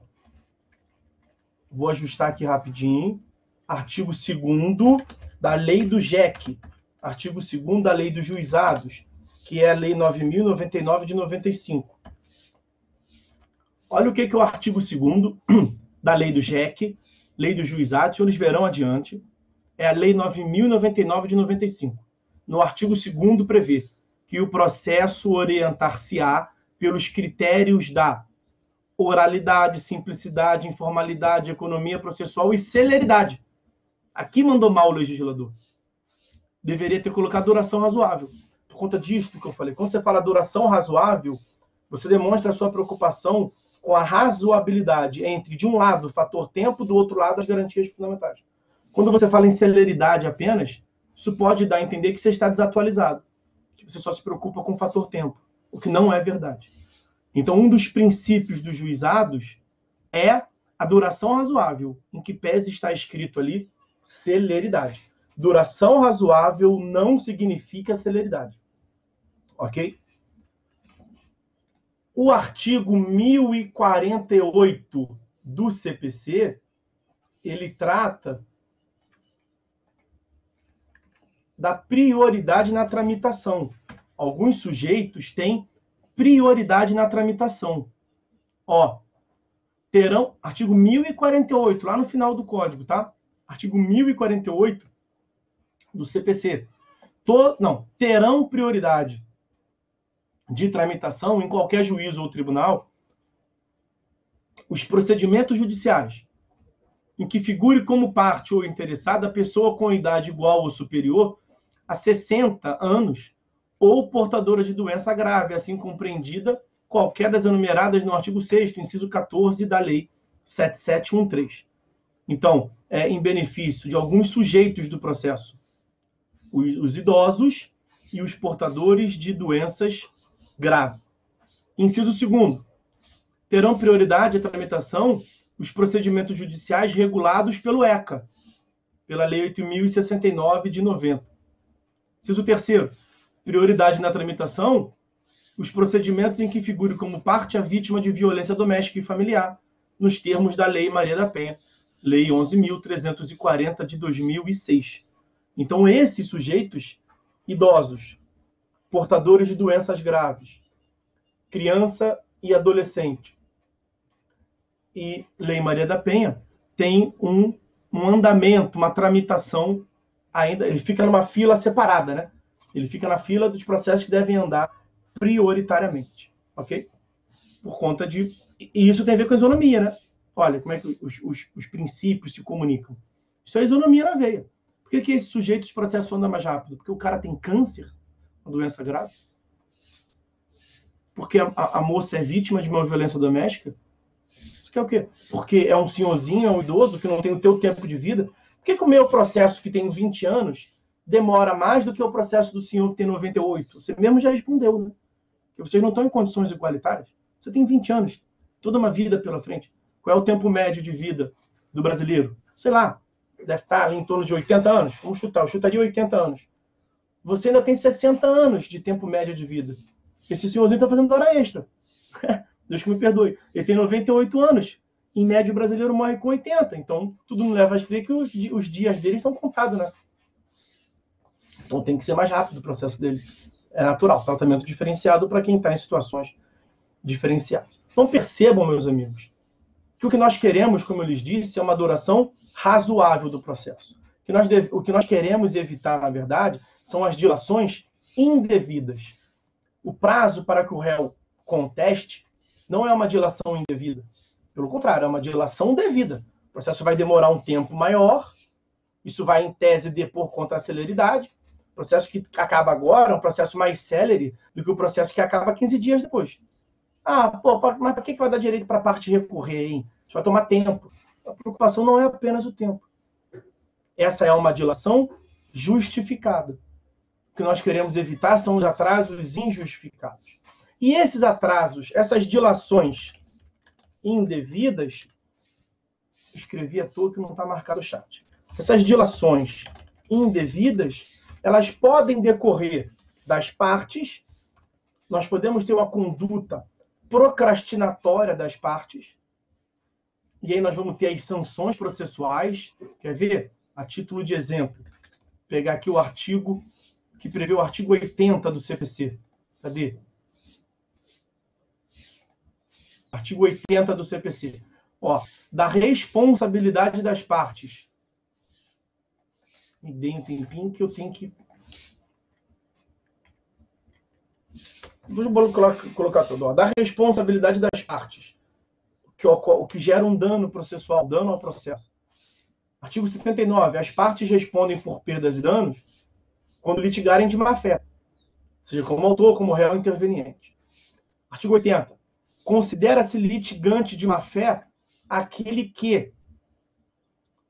Vou ajustar aqui rapidinho. Artigo 2º da Lei do JEC. Artigo 2º da Lei dos Juizados, que é a Lei 9.099 de 95. Olha o que é o artigo 2º da Lei do JEC, Lei dos Juizados, senhores verão adiante, é a Lei 9.099 de 95. No artigo 2º prevê que o processo orientar-se-á pelos critérios da oralidade, simplicidade, informalidade, economia processual e celeridade. Aqui mandou mal o legislador. Deveria ter colocado duração razoável. Por conta disso que eu falei. Quando você fala duração razoável, você demonstra a sua preocupação com a razoabilidade entre, de um lado, o fator tempo, do outro lado, as garantias fundamentais. Quando você fala em celeridade apenas, isso pode dar a entender que você está desatualizado, que você só se preocupa com o fator tempo, o que não é verdade. Então, um dos princípios dos juizados é a duração razoável, em que pese está escrito ali celeridade. Duração razoável não significa celeridade. Ok? O artigo 1048 do CPC, ele trata da prioridade na tramitação. Alguns sujeitos têm prioridade na tramitação. Ó, terão, artigo 1048, lá no final do código, tá? Artigo 1048 do CPC. Terão prioridade de tramitação em qualquer juízo ou tribunal os procedimentos judiciais em que figure como parte ou interessada a pessoa com idade igual ou superior a 60 anos ou portadora de doença grave, assim compreendida qualquer das enumeradas no artigo 6º, inciso 14 da Lei 7713. Então, é em benefício de alguns sujeitos do processo, os idosos e os portadores de doenças graves. Inciso 2º, terão prioridade à tramitação os procedimentos judiciais regulados pelo ECA, pela Lei 8.069 de 90. Inciso 3º, prioridade na tramitação os procedimentos em que figure como parte a vítima de violência doméstica e familiar, nos termos da Lei Maria da Penha, Lei 11.340 de 2006. Então, esses sujeitos idosos, portadores de doenças graves, criança e adolescente, e Lei Maria da Penha, tem um andamento, uma tramitação ainda, ele fica numa fila separada, né? Ele fica na fila dos processos que devem andar prioritariamente, ok? Por conta de... E isso tem a ver com a isonomia, né? Olha como é que os princípios se comunicam. Isso é isonomia na veia. Por que esses sujeitos, os processos andam mais rápido? Porque o cara tem câncer, uma doença grave? Porque a moça é vítima de uma violência doméstica? Isso quer o quê? Porque é um senhorzinho, é um idoso que não tem o teu tempo de vida? Por que o meu processo, que tem 20 anos, demora mais do que o processo do senhor que tem 98? Você mesmo já respondeu, né? Que vocês não estão em condições igualitárias. Você tem 20 anos, toda uma vida pela frente. Qual é o tempo médio de vida do brasileiro? Sei lá, deve estar ali em torno de 80 anos. Vamos chutar, eu chutaria 80 anos. Você ainda tem 60 anos de tempo médio de vida. Esse senhorzinho está fazendo hora extra. Deus que me perdoe. Ele tem 98 anos. Em média, o brasileiro morre com 80. Então, tudo me leva a crer que os dias dele estão contados, né? Então, tem que ser mais rápido o processo dele. É natural. Tratamento diferenciado para quem está em situações diferenciados. Então percebam, meus amigos, que o que nós queremos, como eu lhes disse, é uma duração razoável do processo. O que nós queremos evitar, na verdade, são as dilações indevidas. O prazo para que o réu conteste não é uma dilação indevida. Pelo contrário, é uma dilação devida. O processo vai demorar um tempo maior, isso vai, em tese, depor contra a celeridade. O processo que acaba agora é um processo mais célere do que o processo que acaba 15 dias depois. Mas para que vai dar direito para a parte recorrer, hein? Isso vai tomar tempo. A preocupação não é apenas o tempo. Essa é uma dilação justificada. O que nós queremos evitar são os atrasos injustificados. E esses atrasos, essas dilações indevidas, escrevi à toa que não está marcado o chat. Essas dilações indevidas, elas podem decorrer das partes, nós podemos ter uma conduta procrastinatória das partes, e aí nós vamos ter as sanções processuais. Quer ver? A título de exemplo, vou pegar aqui o artigo que prevê o artigo 80 do CPC. Cadê? Artigo 80 do CPC. Ó, da responsabilidade das partes. Me dê um tempinho que eu tenho que... Vou colocar tudo. Ó, da responsabilidade das partes. O que gera um dano processual, dano ao processo. Artigo 79. As partes respondem por perdas e danos quando litigarem de má-fé, seja como autor, como réu interveniente. Artigo 80. Considera-se litigante de má-fé aquele que...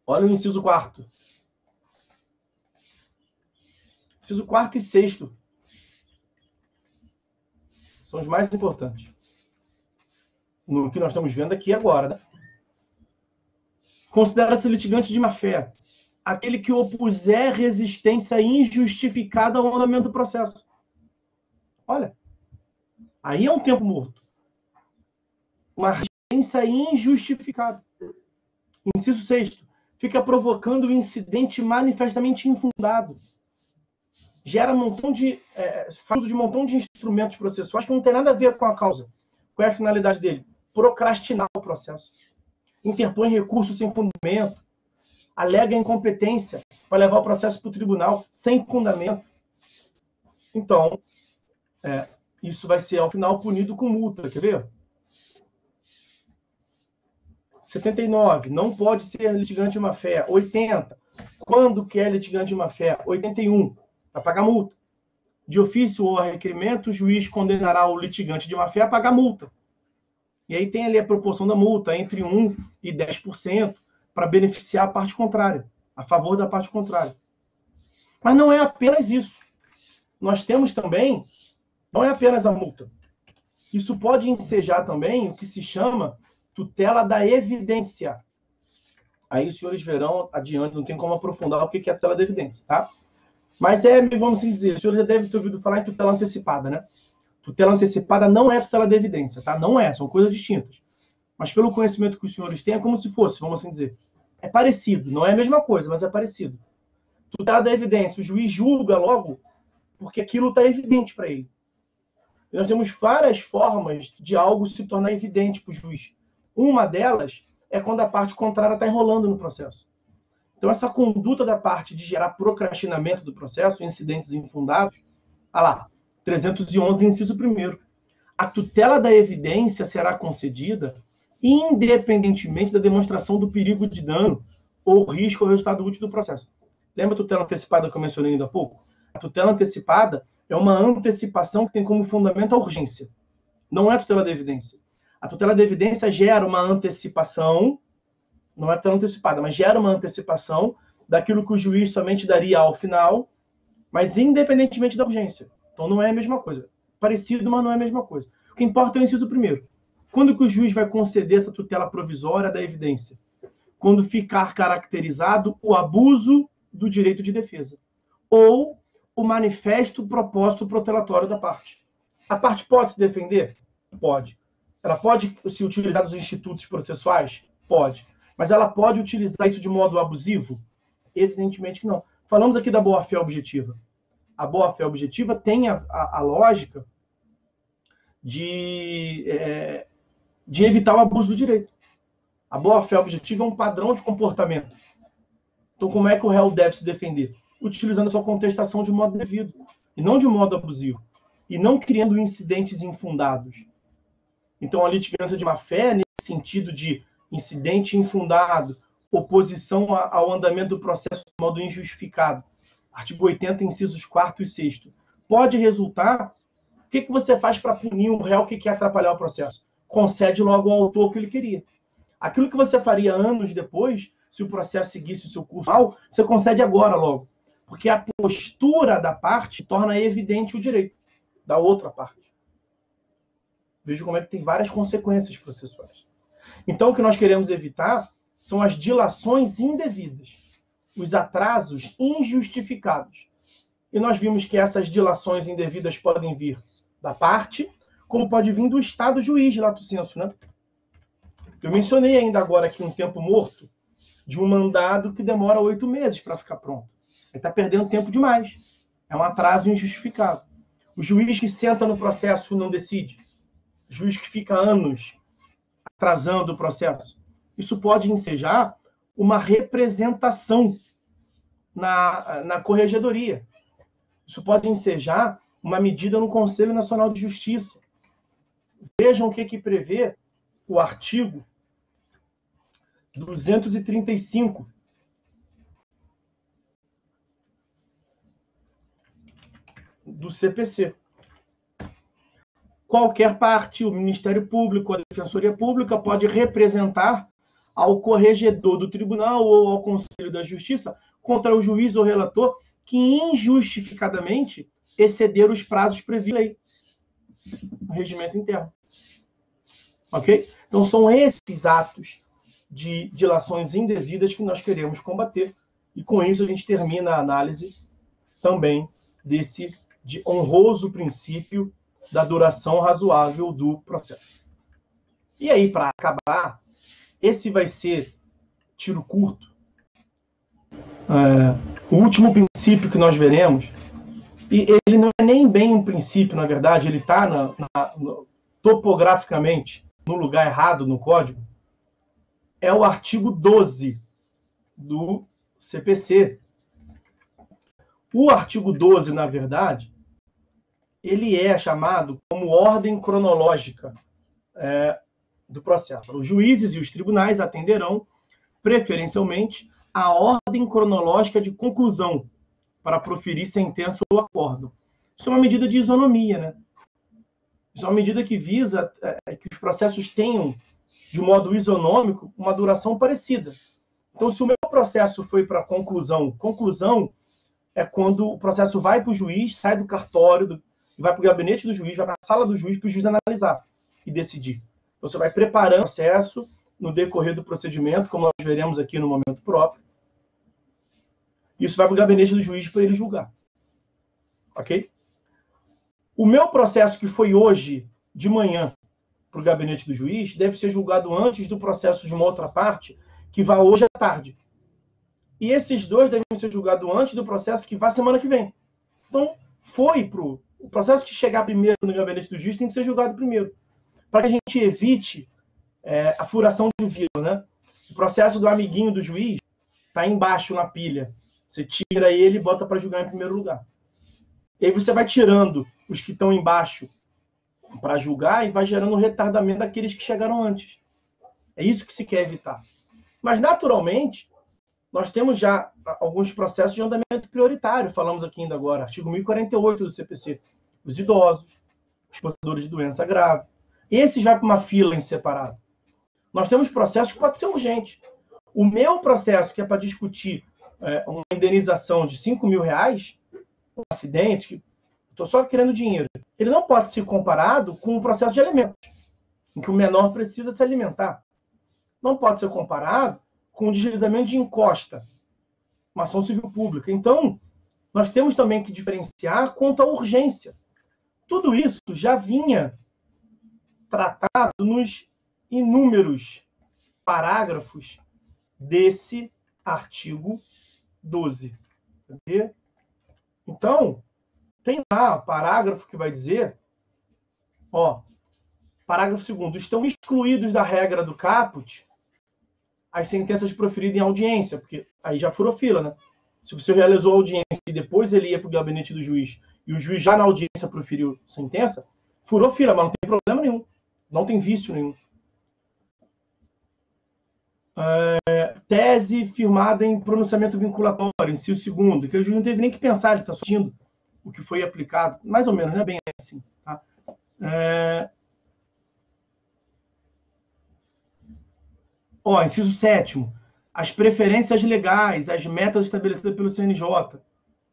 Olha o inciso 4º. Inciso 4º e 6º. São os mais importantes. No que nós estamos vendo aqui agora, né? Considera-se litigante de má-fé aquele que opuser resistência injustificada ao andamento do processo. Olha, aí é um tempo morto. Uma resistência injustificada. Inciso 6º. Fica provocando um incidente manifestamente infundado. Gera faz uso de um montão de instrumentos processuais que não tem nada a ver com a causa. Qual é a finalidade dele? Procrastinar o processo. Interpõe recurso sem fundamento. Alega incompetência para levar o processo para o tribunal sem fundamento. Então, isso vai ser, ao final, punido com multa. Quer ver? 79. Não pode ser litigante de má-fé. 80. Quando que é litigante de má-fé? 81. Para pagar multa. De ofício ou a requerimento, o juiz condenará o litigante de má-fé a pagar multa. E aí tem ali a proporção da multa, entre 1% e 10%, para beneficiar a parte contrária, a favor da parte contrária. Mas não é apenas isso. Nós temos também, não é apenas a multa. Isso pode ensejar também o que se chama tutela da evidência. Aí os senhores verão adiante, não tem como aprofundar o que é a tutela da evidência, tá? Mas vamos assim dizer, os senhores já devem ter ouvido falar em tutela antecipada, né? Tutela antecipada não é tutela da evidência, tá? Não é, são coisas distintas. Mas pelo conhecimento que os senhores têm, é como se fosse, vamos assim dizer. É parecido, não é a mesma coisa, mas é parecido. Tutela da evidência, o juiz julga logo porque aquilo está evidente para ele. E nós temos várias formas de algo se tornar evidente para o juiz. Uma delas é quando a parte contrária está enrolando no processo. Então, essa conduta da parte de gerar procrastinamento do processo, incidentes infundados, 311, inciso 1º. A tutela da evidência será concedida independentemente da demonstração do perigo de dano ou risco ao resultado útil do processo. Lembra a tutela antecipada que eu mencionei ainda há pouco? A tutela antecipada é uma antecipação que tem como fundamento a urgência. Não é a tutela da evidência. A tutela da evidência gera uma antecipação, não é tutela antecipada, mas gera uma antecipação daquilo que o juiz somente daria ao final, mas independentemente da urgência. Então não é a mesma coisa. Parecido, mas não é a mesma coisa. O que importa é o inciso 1º. Quando que o juiz vai conceder essa tutela provisória da evidência? Quando ficar caracterizado o abuso do direito de defesa ou o manifesto propósito protelatório da parte. A parte pode se defender? Pode. Ela pode se utilizar dos institutos processuais? Pode. Mas ela pode utilizar isso de modo abusivo? Evidentemente que não. Falamos aqui da boa-fé objetiva. A boa-fé objetiva tem a lógica de evitar o abuso do direito. A boa-fé objetiva é um padrão de comportamento. Então, como é que o réu deve se defender? Utilizando a sua contestação de modo devido, e não de modo abusivo, e não criando incidentes infundados. Então, a litigância de má-fé, nesse sentido de incidente infundado, oposição ao andamento do processo de modo injustificado, artigo 80, incisos 4º e 6º, pode resultar... O que você faz para punir um réu que quer atrapalhar o processo? Concede logo ao autor o que ele queria. Aquilo que você faria anos depois, se o processo seguisse o seu curso mal, você concede agora logo. Porque a postura da parte torna evidente o direito da outra parte. Veja como é que tem várias consequências processuais. Então, o que nós queremos evitar são as dilações indevidas, os atrasos injustificados. E nós vimos que essas dilações indevidas podem vir da parte, como pode vir do Estado juiz, lato sensu, né? Eu mencionei ainda agora aqui um tempo morto de um mandado que demora 8 meses para ficar pronto. Ele está perdendo tempo demais. É um atraso injustificado. O juiz que senta no processo e não decide. O juiz que fica anos atrasando o processo. Isso pode ensejar uma representação na corregedoria. Isso pode ensejar uma medida no Conselho Nacional de Justiça. Vejam o que prevê o artigo 235 do CPC. Qualquer parte, o Ministério Público, a Defensoria Pública, pode representar ao corregedor do tribunal ou ao Conselho da Justiça contra o juiz ou relator que injustificadamente exceder os prazos previstos em lei, no regimento interno. Ok? Então, são esses atos de dilações indevidas que nós queremos combater. E, com isso, a gente termina a análise também desse de honroso princípio da duração razoável do processo. E aí, para acabar, esse vai ser tiro curto. O último princípio que nós veremos, e ele não é nem bem um princípio, na verdade, ele está topograficamente no lugar errado no código, é o artigo 12 do CPC. O artigo 12, na verdade, ele é chamado como ordem cronológica do processo. Os juízes e os tribunais atenderão, preferencialmente, a ordem cronológica de conclusão para proferir sentença ou acordo. Isso é uma medida de isonomia, né? Isso é uma medida que visa que os processos tenham, de modo isonômico, uma duração parecida. Então, se o meu processo foi para conclusão, conclusão é quando o processo vai para o juiz, sai do cartório, vai para o gabinete do juiz, vai para a sala do juiz, para o juiz analisar e decidir. Então, você vai preparando o processo no decorrer do procedimento, como nós veremos aqui no momento próprio. Isso vai para o gabinete do juiz para ele julgar. Ok? O meu processo que foi hoje, de manhã, para o gabinete do juiz, deve ser julgado antes do processo de uma outra parte, que vai hoje à tarde. E esses dois devem ser julgados antes do processo que vai semana que vem. Então, o processo que chegar primeiro no gabinete do juiz tem que ser julgado primeiro. Para que a gente evite a furação de vírus, né? O processo do amiguinho do juiz está embaixo na pilha. Você tira ele e bota para julgar em primeiro lugar. E aí você vai tirando os que estão embaixo para julgar e vai gerando um retardamento daqueles que chegaram antes. É isso que se quer evitar. Mas, naturalmente, nós temos já alguns processos de andamento prioritário. Falamos aqui ainda agora, artigo 1048 do CPC. Os idosos, os portadores de doença grave. Esses vai para uma fila em separado. Nós temos processos que podem ser urgentes. O meu processo, que é para discutir uma indenização de R$5.000, um acidente, que estou só querendo dinheiro, ele não pode ser comparado com o processo de alimentos, em que o menor precisa se alimentar. Não pode ser comparado com o deslizamento de encosta, uma ação civil pública. Então, nós temos também que diferenciar quanto à urgência. Tudo isso já vinha tratado nos inúmeros parágrafos desse artigo 12. Entendeu? Então, tem lá o parágrafo que vai dizer, Parágrafo 2º. Estão excluídos da regra do caput as sentenças proferidas em audiência, porque aí já furou fila, né? Se você realizou a audiência e depois ele ia para o gabinete do juiz, e o juiz já na audiência proferiu sentença, furou fila, mas não tem problema nenhum. Não tem vício nenhum. Tese firmada em pronunciamento vinculatório, inciso 2º, que o juiz não teve nem que pensar, ele está sentindo o que foi aplicado, mais ou menos, não é bem assim. Tá? Inciso 7º, as preferências legais, as metas estabelecidas pelo CNJ.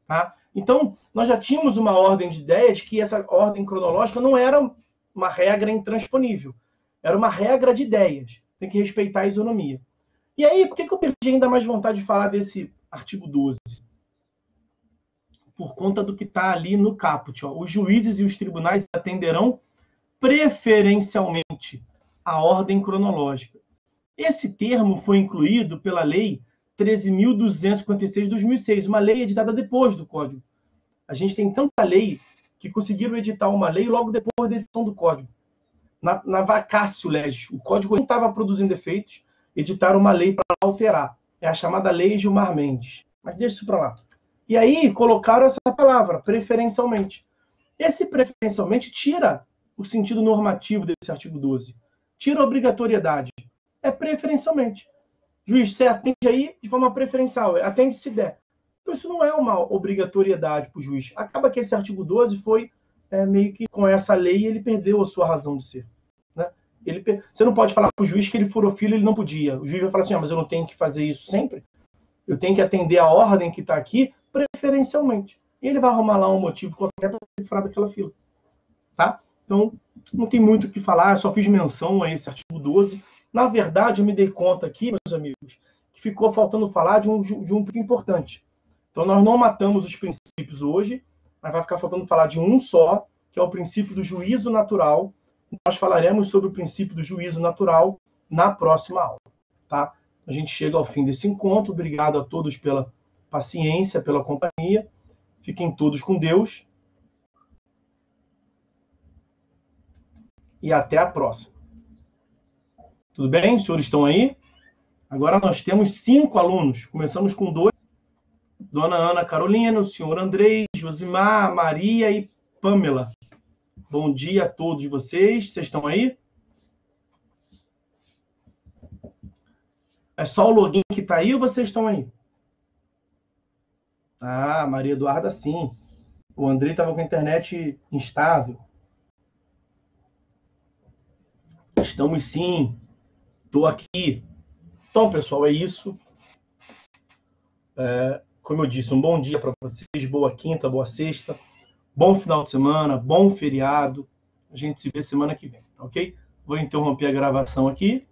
Tá? Então, nós já tínhamos uma ordem de ideia de que essa ordem cronológica não era uma regra intransponível, era uma regra de ideias, tem que respeitar a isonomia. E aí, por que eu perdi ainda mais vontade de falar desse artigo 12? Por conta do que está ali no caput. Os juízes e os tribunais atenderão preferencialmente a ordem cronológica. Esse termo foi incluído pela Lei 13.256 de 2006, uma lei editada depois do Código. A gente tem tanta lei que conseguiram editar uma lei logo depois da edição do Código. Na vacatio legis, o Código nem estava produzindo efeitos, editaram uma lei para alterar. É a chamada Lei Gilmar Mendes. Mas deixa isso para lá. E aí colocaram essa palavra, preferencialmente. Esse preferencialmente tira o sentido normativo desse artigo 12. Tira a obrigatoriedade. É preferencialmente. Juiz, você atende aí de forma preferencial. Atende se der. Então isso não é uma obrigatoriedade para o juiz. Acaba que esse artigo 12 foi meio que com essa lei ele perdeu a sua razão de ser. Né? Você não pode falar para o juiz que ele furou fila e ele não podia. O juiz vai falar assim, mas eu não tenho que fazer isso sempre? Eu tenho que atender a ordem que está aqui preferencialmente. E ele vai arrumar lá um motivo qualquer para furar daquela fila. Tá? Então, não tem muito o que falar, eu só fiz menção a esse artigo 12. Na verdade, eu me dei conta aqui, meus amigos, que ficou faltando falar de um ponto importante. Então, nós não matamos os princípios hoje, mas vai ficar faltando falar de um só, que é o princípio do juízo natural. Nós falaremos sobre o princípio do juízo natural na próxima aula. Tá? A gente chega ao fim desse encontro. Obrigado a todos pela paciência, pela companhia. Fiquem todos com Deus. E até a próxima. Tudo bem? Os senhores estão aí? Agora nós temos 5 alunos. Começamos com 2. Dona Ana Carolina, o senhor Andrei, Josimar, Maria e Pamela. Bom dia a todos vocês. Vocês estão aí? É só o login que está aí ou vocês estão aí? Ah, Maria Eduarda, sim. O Andrei estava com a internet instável. Estamos sim. Estou aqui. Então, pessoal, é isso. Como eu disse, um bom dia para vocês. Boa quinta, boa sexta. Bom final de semana, bom feriado. A gente se vê semana que vem, tá ok? Vou interromper a gravação aqui.